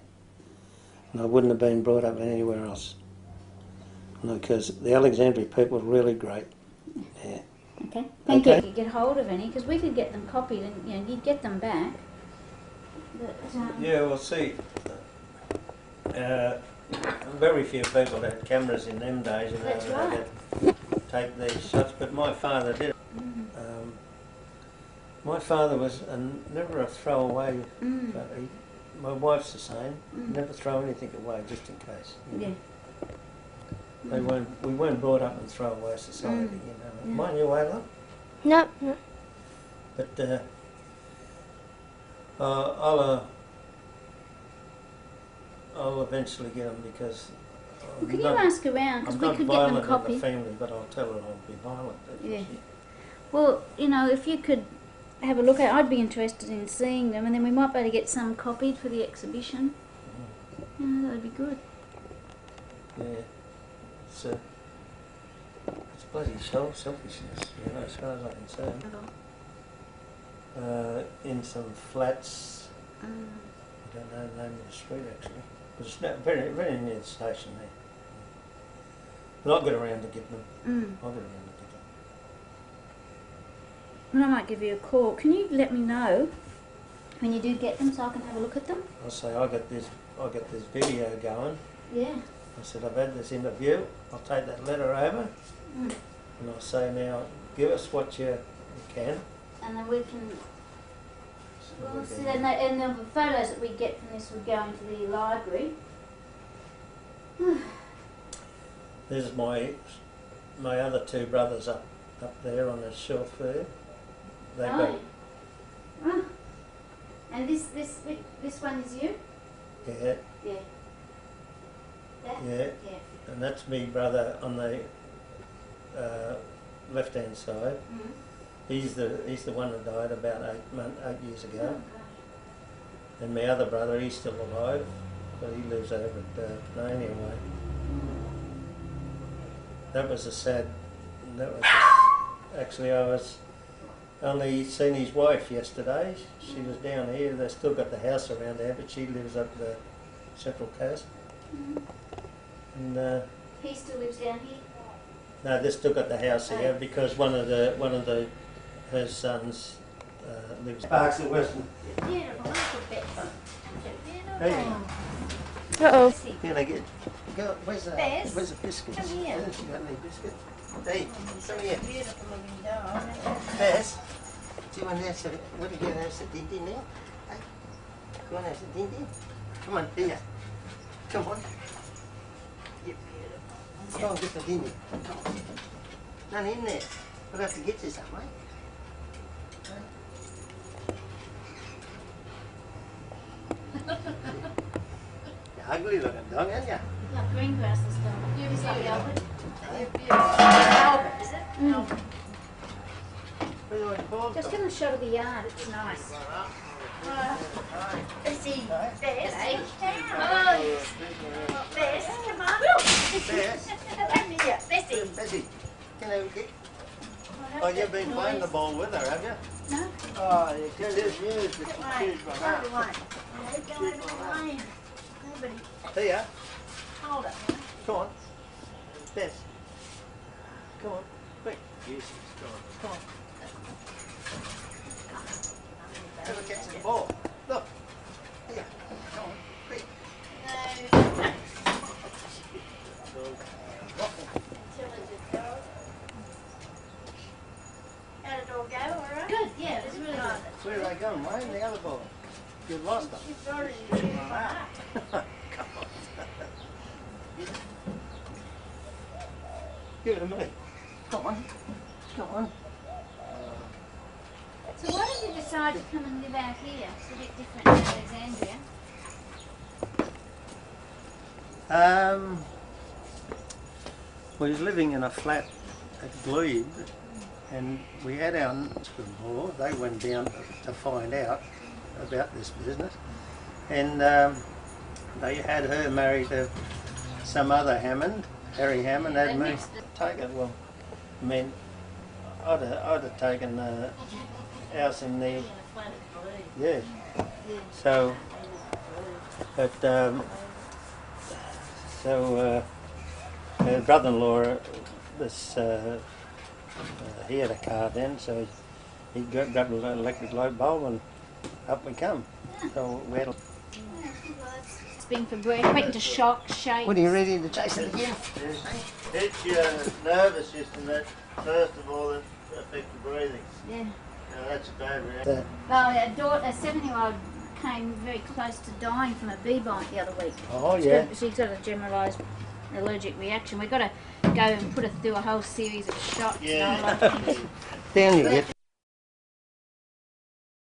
And I wouldn't have been brought up anywhere else. No, because the Alexandria people are really great. Yeah. Okay. Thank you. Okay. You could get hold of any, because we could get them copied and, you know, you'd get them back. But, Yeah, well, see, very few people had cameras in them days, you know, That's they right. could take these shots, but my father did. My father was never a throwaway, but my wife's the same, never throw anything away just in case. You know. Yeah. We weren't brought up in throwaway society, you know. Mind you, Ayla? No, no. But I'll eventually get them because Well, can you ask around, because I'm we not could get them violent in the copied. family, but I'll tell her I'll be violent. Yeah. Well, you know, if you could have a look at, I'd be interested in seeing them, and then we might be able to get some copied for the exhibition. You know, that would be good. Yeah. It's bloody selfishness, you know, as far as I can say. In some flats, I don't know the name of the street actually, but it's not very, very near the station there. But I'll get around to get them. I'll get around to get them. Well, I might give you a call. Can you let me know when you do get them so I can have a look at them? I'll say I got this video going. Yeah. I said I've had this interview. I'll take that letter over, and I'll say now give us what you can. And then we can. Well, see, and the photos that we get from this would go into the library. This is my other two brothers up there on the shelf there. They got Oh. And this one is you? yeah. Yeah. That? Yeah. Yeah. And that's me brother on the left hand side. He's the one that died about 8 years ago. And my other brother, he's still alive, but he lives over at Canania Way. That was actually I was only seen his wife yesterday. She was down here. They still got the house around there, but she lives up the Central Coast. And He still lives down here? no, they still got the house here because one of her sons lives. Parks at Western. Beautiful, look at Betsy. There you go. Uh-oh. Here they get. Go. Where's the Bess, biscuits? come here. Hasn't she got any biscuits? Hey, come here. Beautiful looking dog. Bess, do you want to have what are you going to have some dindy now? Hey, you want to have some dindy? Come on, here. Come on. You're beautiful. Go and get the dindy. None in there. We'll have to get you some, mate. You're ugly looking dog, aren't you? Like green grass and stuff. Is that Albert? Albert, is it? Where's Just give them a shot of the yard, it's nice. Bessie, Bess, Bess, come on. Bess, Come here, Bessie. Bessie, can I get... Oh, you've been playing the ball with her, have you? No. Oh, you can just use the shoes from that. Nobody. Here, Hold it. come on. Bess. Come on, quick. Yes, come on. Have a catch the ball. Look. Here, come on, quick. How'd it all go, alright? Good, yeah, it was really good. Where are they going, Wayne? The other ball. You lost them. She's already shooting one up. Come on. Give it to me. Come on. Come on. So why did you decide to come and live out here? It's a bit different to Alexandria. We was living in a flat at Glebe, and we had our sister-in-law. They went down to find out about this business, and they had her married to some other Hammond, Harry Hammond had me taken. Well, I mean, I'd have taken the house in there. Yeah. So, but her brother-in-law was he had a car then, so he grabbed an electric light bulb and up we come. So we had. It's been for breath, went to shock, shake. What, are you ready to chase it again? It's your nervous system that, first of all, that affects your breathing. Yeah. Now that's a bad reaction. Well, a 7-year-old came very close to dying from a bee bite the other week. Oh yeah. She's got a generalised allergic reaction. We've got to go and put her through a whole series of shots. Yeah. And all that things. Down you get.